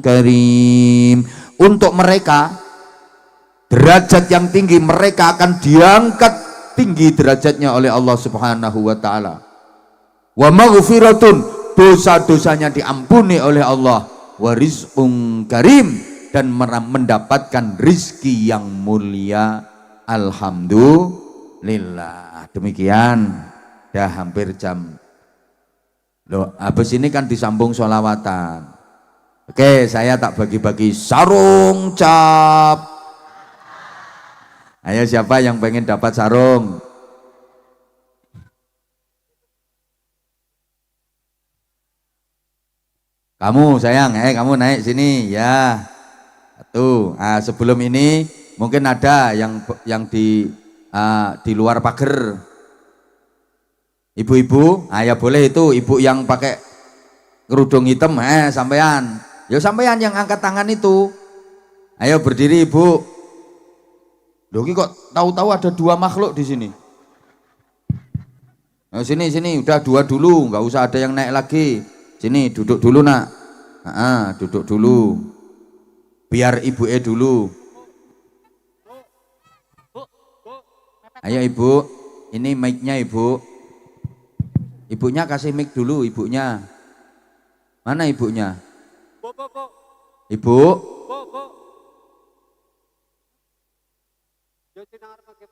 karim. Untuk mereka derajat yang tinggi, mereka akan diangkat tinggi derajatnya oleh Allah Subhanahu wa taala. Wa maghfiratun, dosa-dosanya diampuni oleh Allah. Wa rizqun karim, dan mendapatkan rizki yang mulia. Alhamdulillah. Demikian, dah hampir jam. Loh, habis ini kan disambung sholawatan. Oke, saya tak bagi-bagi sarung cap. Ayo siapa yang pengen dapat sarung? Kamu sayang, kamu naik sini ya. Tuh, sebelum ini mungkin ada yang di luar pagar. Ibu-ibu, ya boleh itu ibu yang pakai kerudung hitam, sampean. Ya sampean yang angkat tangan itu. Ayo berdiri ibu. Loh, ini kok tahu-tahu ada dua makhluk di sini. Nah, sini, udah dua dulu, nggak usah ada yang naik lagi. Sini, duduk dulu nak. Duduk dulu. Biar ibu dulu. Ayo ibu, ini mic-nya ibu. Ibunya kasih mic dulu, ibunya. Mana ibunya? Ibu?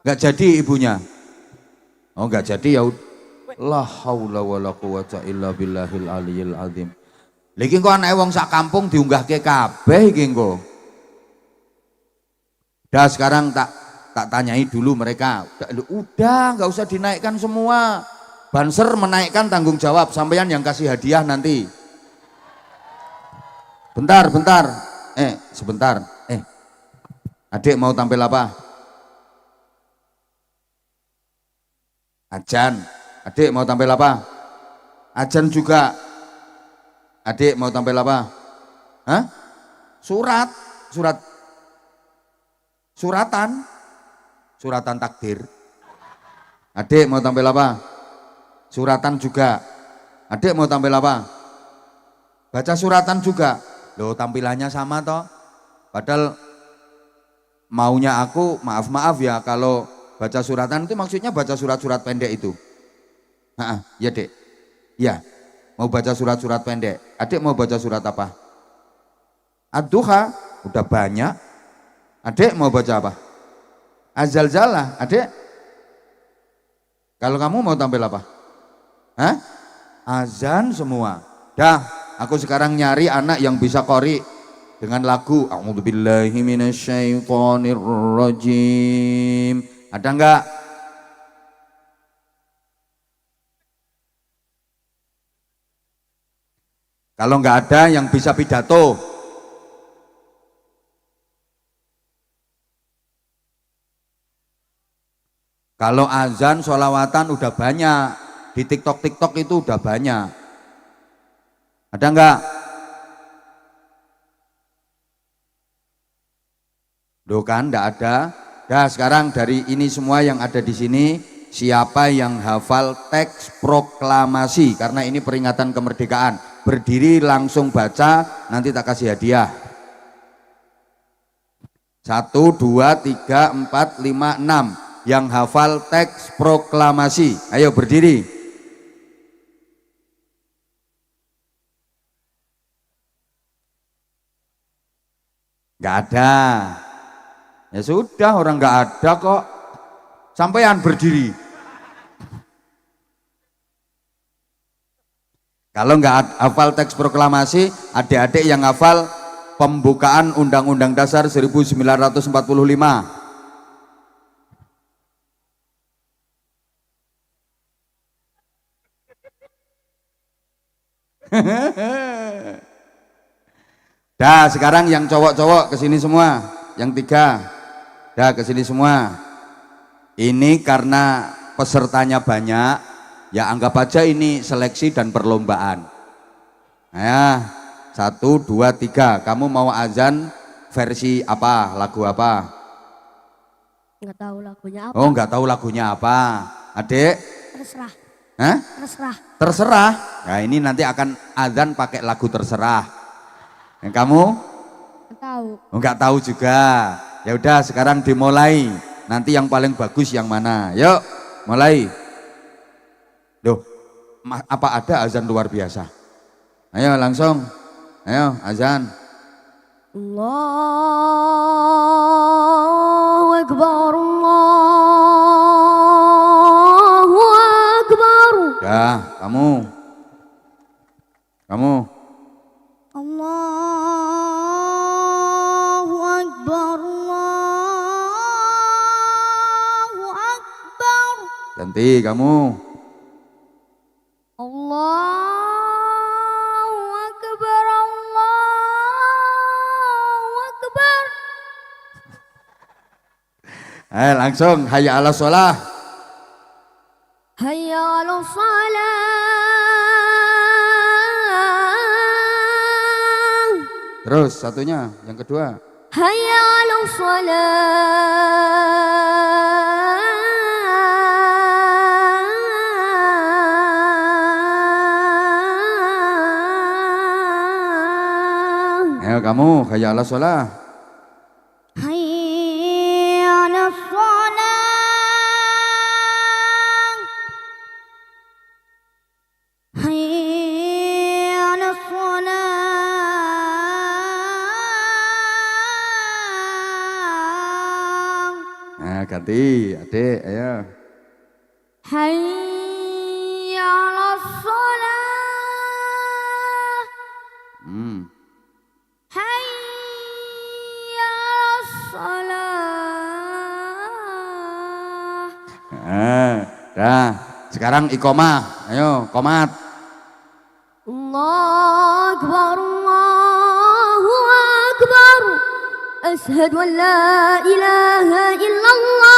Nggak jadi ibunya? Oh nggak jadi ya. La haula wala quwata illa billahil aliyil azim. Lagi kok anak wong sak kampung diunggahke kabeh iki engko. Dah sekarang tak tanyai dulu mereka. Udah nggak usah dinaikkan semua. Banser menaikkan tanggung jawab, sampean yang kasih hadiah nanti. Bentar. Sebentar. Adik mau tampil apa? Ajan. Adik mau tampil apa? Ajan juga. Adik mau tampil apa? Hah? Suratan takdir. Adik mau tampil apa? Suratan juga. Adik mau tampil apa? Baca suratan juga. Loh, tampilannya sama toh. Padahal maunya aku, maaf ya kalau baca suratan itu maksudnya baca surat-surat pendek itu. Ya dek. Ya, mau baca surat-surat pendek. Adik mau baca surat apa? Ad-Duha, udah banyak. Adik mau baca apa? Az-Zalzalah. Adik? Kalau kamu mau tampil apa? Azan semua. Dah, aku sekarang nyari anak yang bisa qori dengan lagu A'udzubillahi minasyaitonirrajim. Ada enggak? Kalau enggak ada yang bisa pidato. Kalau azan, sholawatan udah banyak. Di TikTok itu udah banyak. Ada enggak? Loh kan enggak ada. Dah sekarang dari ini semua yang ada di sini, siapa yang hafal teks proklamasi, karena ini peringatan kemerdekaan, berdiri langsung baca, nanti tak kasih hadiah. 1, 2, 3, 4, 5, 6 yang hafal teks proklamasi, ayo berdiri. Nggak ada. Ya sudah, orang nggak ada kok. Sampean berdiri. Kalau nggak hafal teks proklamasi, adik-adik yang hafal pembukaan Undang-Undang Dasar 1945. Dah sekarang yang cowok-cowok kesini semua, yang 3, dah kesini semua. Ini karena pesertanya banyak, ya anggap aja ini seleksi dan perlombaan. Nah, 1, 2, 3, kamu mau azan versi apa, lagu apa? Nggak tahu lagunya apa. Oh nggak tahu lagunya apa, adik? Terserah. Hah? Terserah. Nah ini nanti akan azan pakai lagu terserah. Yang kamu? Nggak tahu. Oh, nggak tahu juga. Ya udah sekarang dimulai. Nanti yang paling bagus yang mana? Yuk, mulai. Loh, apa ada azan luar biasa? Ayo langsung. Ayo azan. Allahu Akbar. Allahu Akbar. Ya, kamu. Allahu Akbar. Allahu Akbar. Ganti kamu. Allahu Akbar. Langsung hayya 'alas shalah. Hayya 'alas shalah. Terus satunya, yang kedua. Hayya 'alas shalah. Ayo kamu hayya 'alas shalah. Hayya 'alas shalah. Hayya 'alas shalah. Ganti adik, ayo. Hayya 'alas shalah. Hayya 'alas shalah. Dah. Sekarang iqomah. Ayo, qomat. Allahu akbar, Allahu akbar. Asyhadu an la ilaha illallah.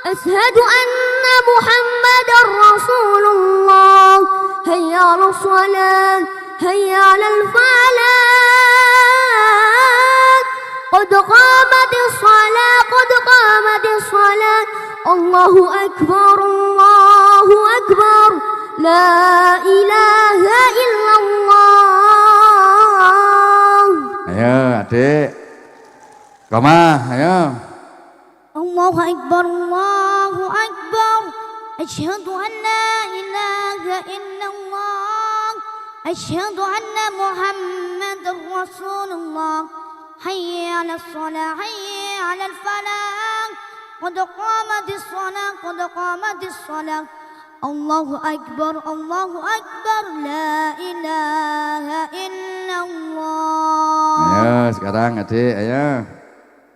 Asyhadu anna Muhammadar Rasulullah. Hayya 'alas shalah, hayya 'alal falah. Qad qamatis shalah, qad qamatis shalah. Allahu akbar, Allahu akbar. La ilaha illallah. Ayo adik. Qomah, ayo. Allahu akbar, Allahu akbar. Asyhadu an la ilaha illallah. Asyhadu anna Muhammadar Rasulullah. Hayya 'alas shalah, hayya 'alal falah. Qad qamatis shalah, qad qamatis shalah. Allahu akbar, Allahu akbar. La ilaha illallah. Ayo sekarang adik, ayo.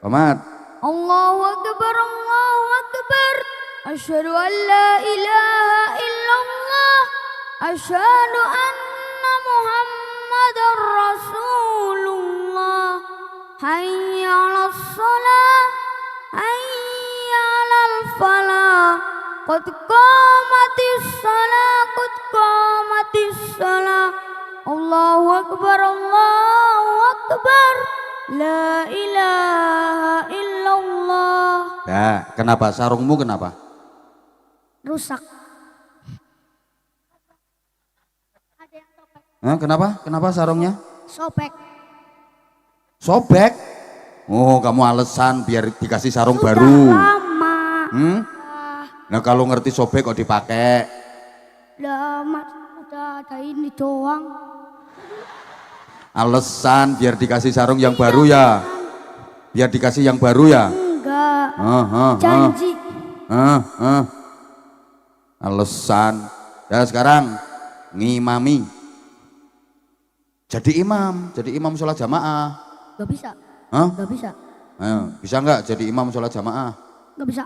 Qomat. Allahu akbar, Allahu akbar. Asyhadu an la ilaha illallah. Asyhadu anna Muhammadar Rasulullah. Hayya 'alas shalah, hayya 'alal falah. Qad qamatis shalah, qad qamatis shalah. Allahu akbar, Allahu akbar. La ilaha illallah. Nah, kenapa sarungmu kenapa? Rusak. Kenapa? Kenapa sarungnya? Sobek. Sobek? Oh, kamu alasan biar dikasih sarung Sudah baru. lama. Nah, kalau ngerti sobek kok dipakai? Lah, Mas, udah ada ini doang. Alasan biar dikasih sarung yang baru ya? Biar dikasih yang baru ya? Enggak. Janji. Alasan. Ya sekarang ngimami. Jadi imam sholat jamaah. Gak bisa. Gak bisa. Ayo, bisa nggak jadi imam sholat jamaah? Gak bisa.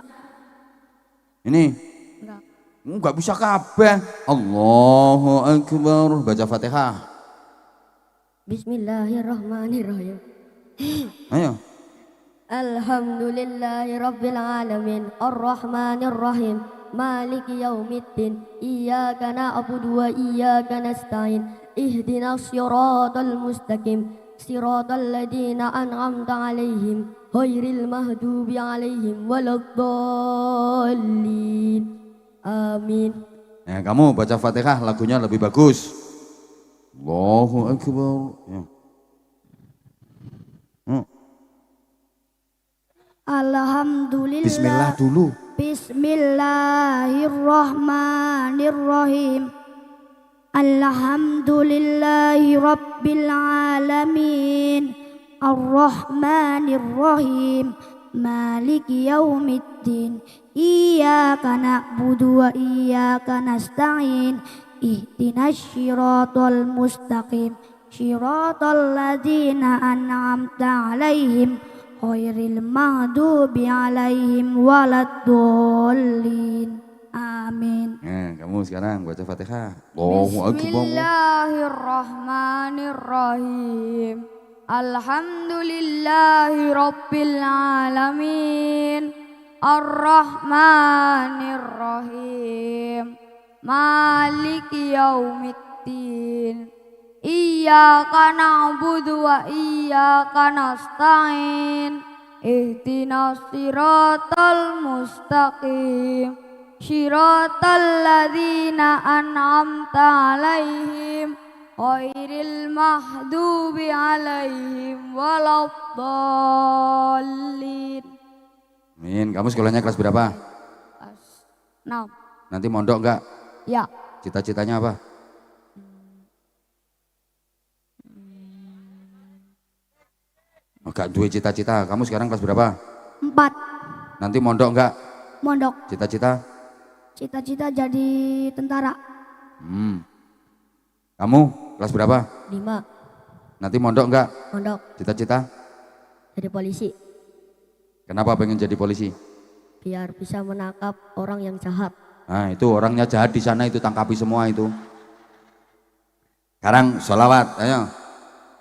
Ini? Enggak. Nggak bisa kabeh. Allahu akbar. Baca Fatihah. Bismillahirrahmanirrahim. Ayo. Alhamdulillahi rabbil alamin. Ar-Rahmanirrahim. Maliki yaumiddin. Iyyaka na'budu wa iyyaka nasta'in. Ihdinas siratal mustaqim. Siratal ladzina an'amta 'alaihim ghairil maghdubi 'alaihim waladdallin. Amin. Nah, kamu baca Fatihah lagunya lebih bagus. Allahu akbar. Ya. Alhamdulillah. Bismillah dulu. Bismillahirrahmanirrahim. Alhamdulillahi rabbil alamin. Ar-Rahmanirrahim. Maliki yaumiddin. Iyyaka na'budu wa iyyaka nasta'in. Ihdinas siratal mustaqim. Siratal ladzina an'amta 'alaihim ghairil maghdubi 'alaihim waladdallin. Amin. Nah, kamu sekarang baca Fatihah. Allahu akbar. Bismillahirrahmanirrahim. Alhamdulillahi Rabbil Alamin Ar-Rahmanir-Rahim Maliki Yaumiddin Iyyaka na'budu wa iyyaka nasta'in Ihdinas siratal mustaqim Siratal ladzina an'amta 'alaihim ghairil maghdubi 'alaihim waladdallin. Amin. Kamu sekolahnya kelas berapa? Kelas 6. Nanti mondok enggak? Ya. Cita-citanya apa? Enggak duwe cita-cita. Kamu sekarang kelas berapa? 4. Nanti mondok enggak? Mondok. Cita-cita? Cita-cita jadi tentara. Kamu kelas berapa? 5. Nanti mondok enggak? Mondok. Cita-cita? Jadi polisi. Kenapa pengen jadi polisi? Biar bisa menangkap orang yang jahat. Nah itu orangnya jahat di sana itu, tangkapi semua itu. Sekarang sholawat, ayo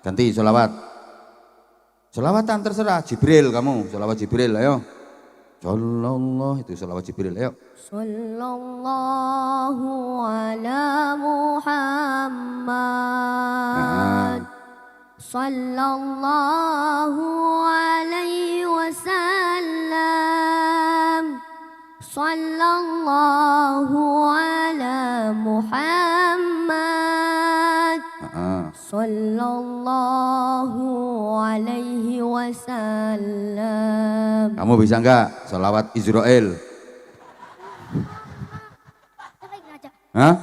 ganti sholawat. Sholawatan terserah, Jibril kamu, sholawat Jibril, ayo. Sallallahu itu sholawat Jibril, ayo. Sallallahu ala Muhammad. Sallallahu alaihi wasallam. Sallallahu ala Muhammad. Sallallahu alaihi wasallam. Kamu bisa enggak sholawat Israel? Hah?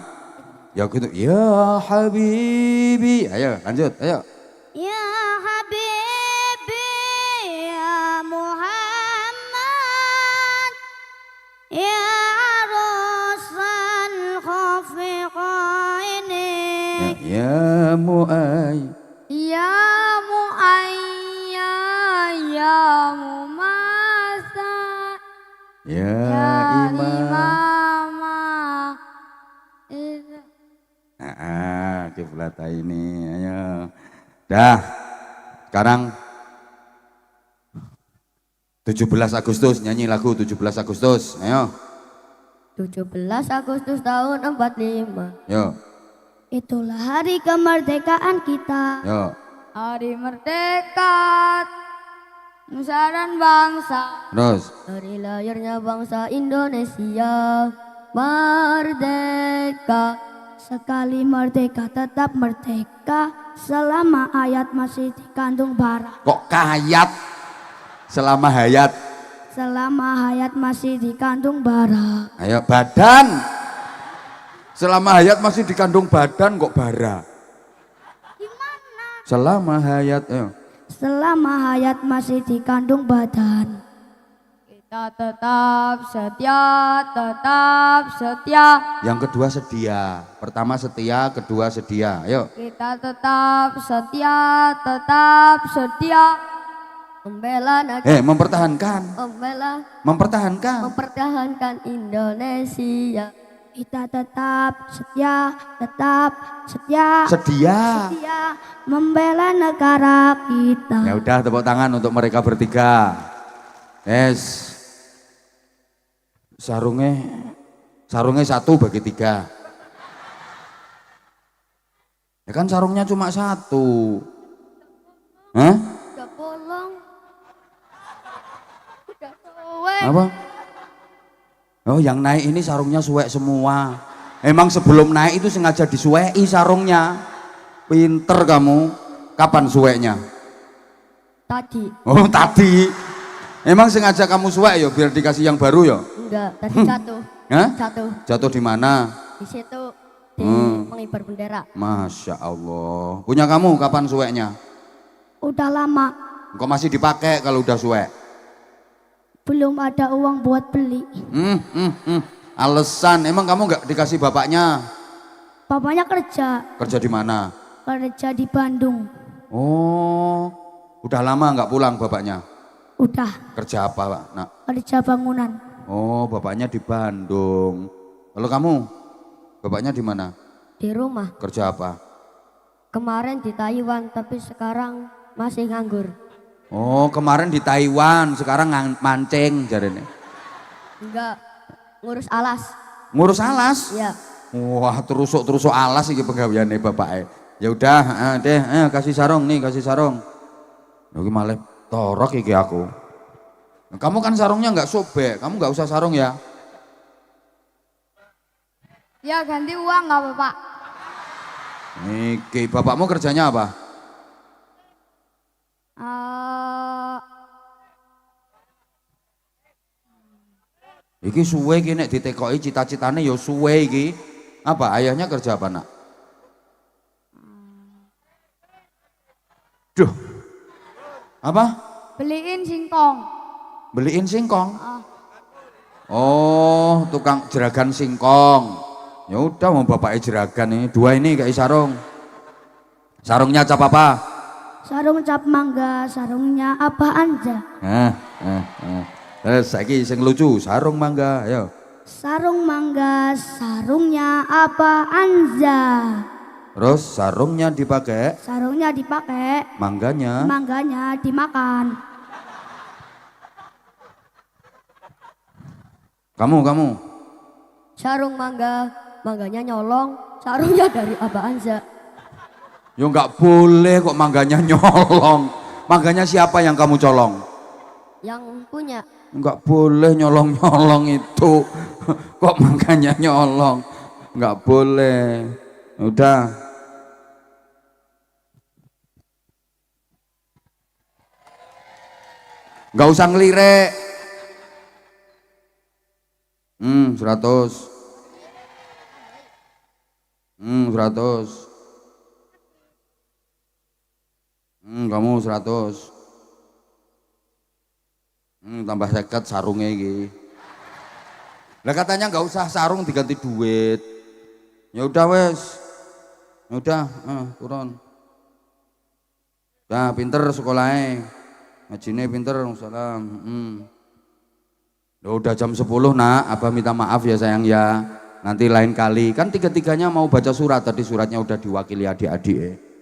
Ya gitu. Ya Habibi. Ayo lanjut, ayo. Ya Habibi ya Muhammad ya Rasul khafiqaini Ya Mu'ay. ya Mu'ayya ya Mumasa Ya Imam. Kiblat ini, ayo. Dah, sekarang 17 Agustus, nyanyi lagu 17 Agustus, ayo. 17 Agustus tahun 45. Yo. Itulah hari kemerdekaan kita. Yo. Hari merdeka nusa dan bangsa. Terus. Dari lahirnya bangsa Indonesia merdeka. Sekali merdeka tetap merdeka selama hayat masih dikandung bara. Kok kayat? Selama hayat. Selama hayat masih dikandung bara. Ayo badan. Selama hayat masih dikandung badan kok bara. Gimana? Selama hayat, ayo. Selama hayat masih dikandung badan. Kita tetap setia, tetap setia. Yang kedua sedia. Pertama setia, kedua sedia. Ayo. Kita tetap setia, tetap setia. Membela negara. Mempertahankan. Mempertahankan Indonesia. Kita tetap setia, tetap setia. Sedia. Setia membela negara kita. Ya udah, tepuk tangan untuk mereka bertiga. Yes. Sarungnya 1 bagi 3. Ya kan sarungnya cuma 1. Hah? Udah bolong. Udah suwek. Apa? Oh yang naik ini sarungnya suwek semua. Emang sebelum naik itu sengaja disuweki sarungnya. Pinter kamu. Kapan suweknya? Tadi. Oh tadi. Emang sengaja kamu suwek ya biar dikasih yang baru ya? Enggak, tadi jatuh. Hah? Jatuh. Jatuh di mana? Di situ di pengibar bendera. Masya Allah. Punya kamu kapan suweknya? Udah lama. Kok masih dipakai kalau udah suwek? Belum ada uang buat beli. Alasan, emang kamu nggak dikasih bapaknya? Bapaknya kerja. Kerja di mana? Kerja di Bandung. Oh, udah lama nggak pulang bapaknya? Udah. Kerja apa, Pak? Nak? Kerja bangunan. Oh, bapaknya di Bandung. Kalau kamu, bapaknya di mana? Di rumah. Kerja apa? Kemarin di Taiwan, tapi sekarang masih nganggur. Oh, kemarin di Taiwan, sekarang mancing jarene. Enggak, ngurus alas. Ngurus alas? Iya. Wah, terusuk alas iki pegaweane bapake. Ya udah, deh, kasih sarung nih, kasih sarung. Lagi malah torok iki aku. Kamu kan sarungnya nggak sobek, kamu nggak usah sarung ya. Ya ganti uang nggak Bapak? Niki, bapakmu kerjanya apa? Iki suwe iki nek ditekoki cita-citane ya suwe iki. Apa ayahnya kerja apa, Nak? Duh. Apa? Beliin singkong. Beliin singkong. Oh, tukang jeragan singkong. Ya udah mau bapaknya jeragan ini. Dua ini kayak sarung. Sarungnya cap apa? Sarung cap mangga, sarungnya apa aja? Saiki sing lucu, sarung mangga, ayo. Sarung mangga, sarungnya apa aja? Terus sarungnya dipakai, Sarungnya dipakai, mangganya. mangganya dimakan. Kamu. Sarung mangga, mangganya nyolong, sarungnya dari Abah Anza. Ya nggak boleh kok mangganya nyolong. Mangganya siapa yang kamu colong? Yang punya. Nggak boleh nyolong-nyolong itu. Kok mangganya nyolong? Nggak boleh. Udah. Nggak usah ngelirik. 100. 100. Kamu 100. Tambah 50 sarungnya iki. Lah katanya nggak usah sarung diganti duit. Ya udah wes. Ya udah, turun. Ya pinter sekolahnya. Ngajine pinter, salam. Udah jam 10 Nak, Abah minta maaf ya sayang ya. Nanti lain kali. Kan tiga-tiganya mau baca surat, tadi suratnya udah diwakili adik-adik.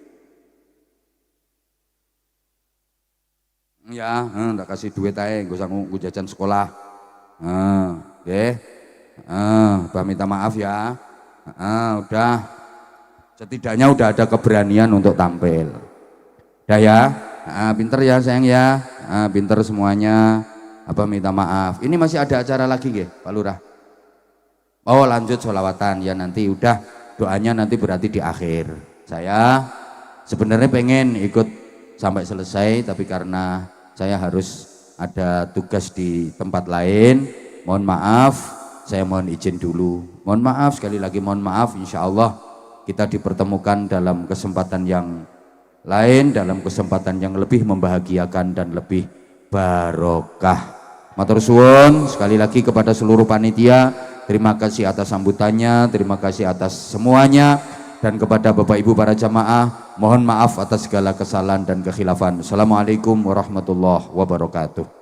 Ya, tak kasih duit aja, gak usah ngunggu jajan sekolah. Abah minta maaf ya. Udah. Setidaknya udah ada keberanian untuk tampil. Udah ya. Pinter ya sayang ya. Pinter semuanya. Abah minta maaf. Ini masih ada acara lagi nggih, Pak Lurah? Oh, lanjut sholawatan ya nanti udah doanya nanti berarti di akhir. Saya sebenarnya pengen ikut sampai selesai tapi karena saya harus ada tugas di tempat lain. Mohon maaf, saya mohon izin dulu. Mohon maaf sekali lagi mohon maaf. Insya Allah kita dipertemukan dalam kesempatan yang lain, dalam kesempatan yang lebih membahagiakan dan lebih barokah. Matur suwun sekali lagi kepada seluruh panitia, terima kasih atas sambutannya, terima kasih atas semuanya, dan kepada Bapak Ibu para jamaah, mohon maaf atas segala kesalahan dan kekhilafan. Assalamualaikum warahmatullahi wabarakatuh.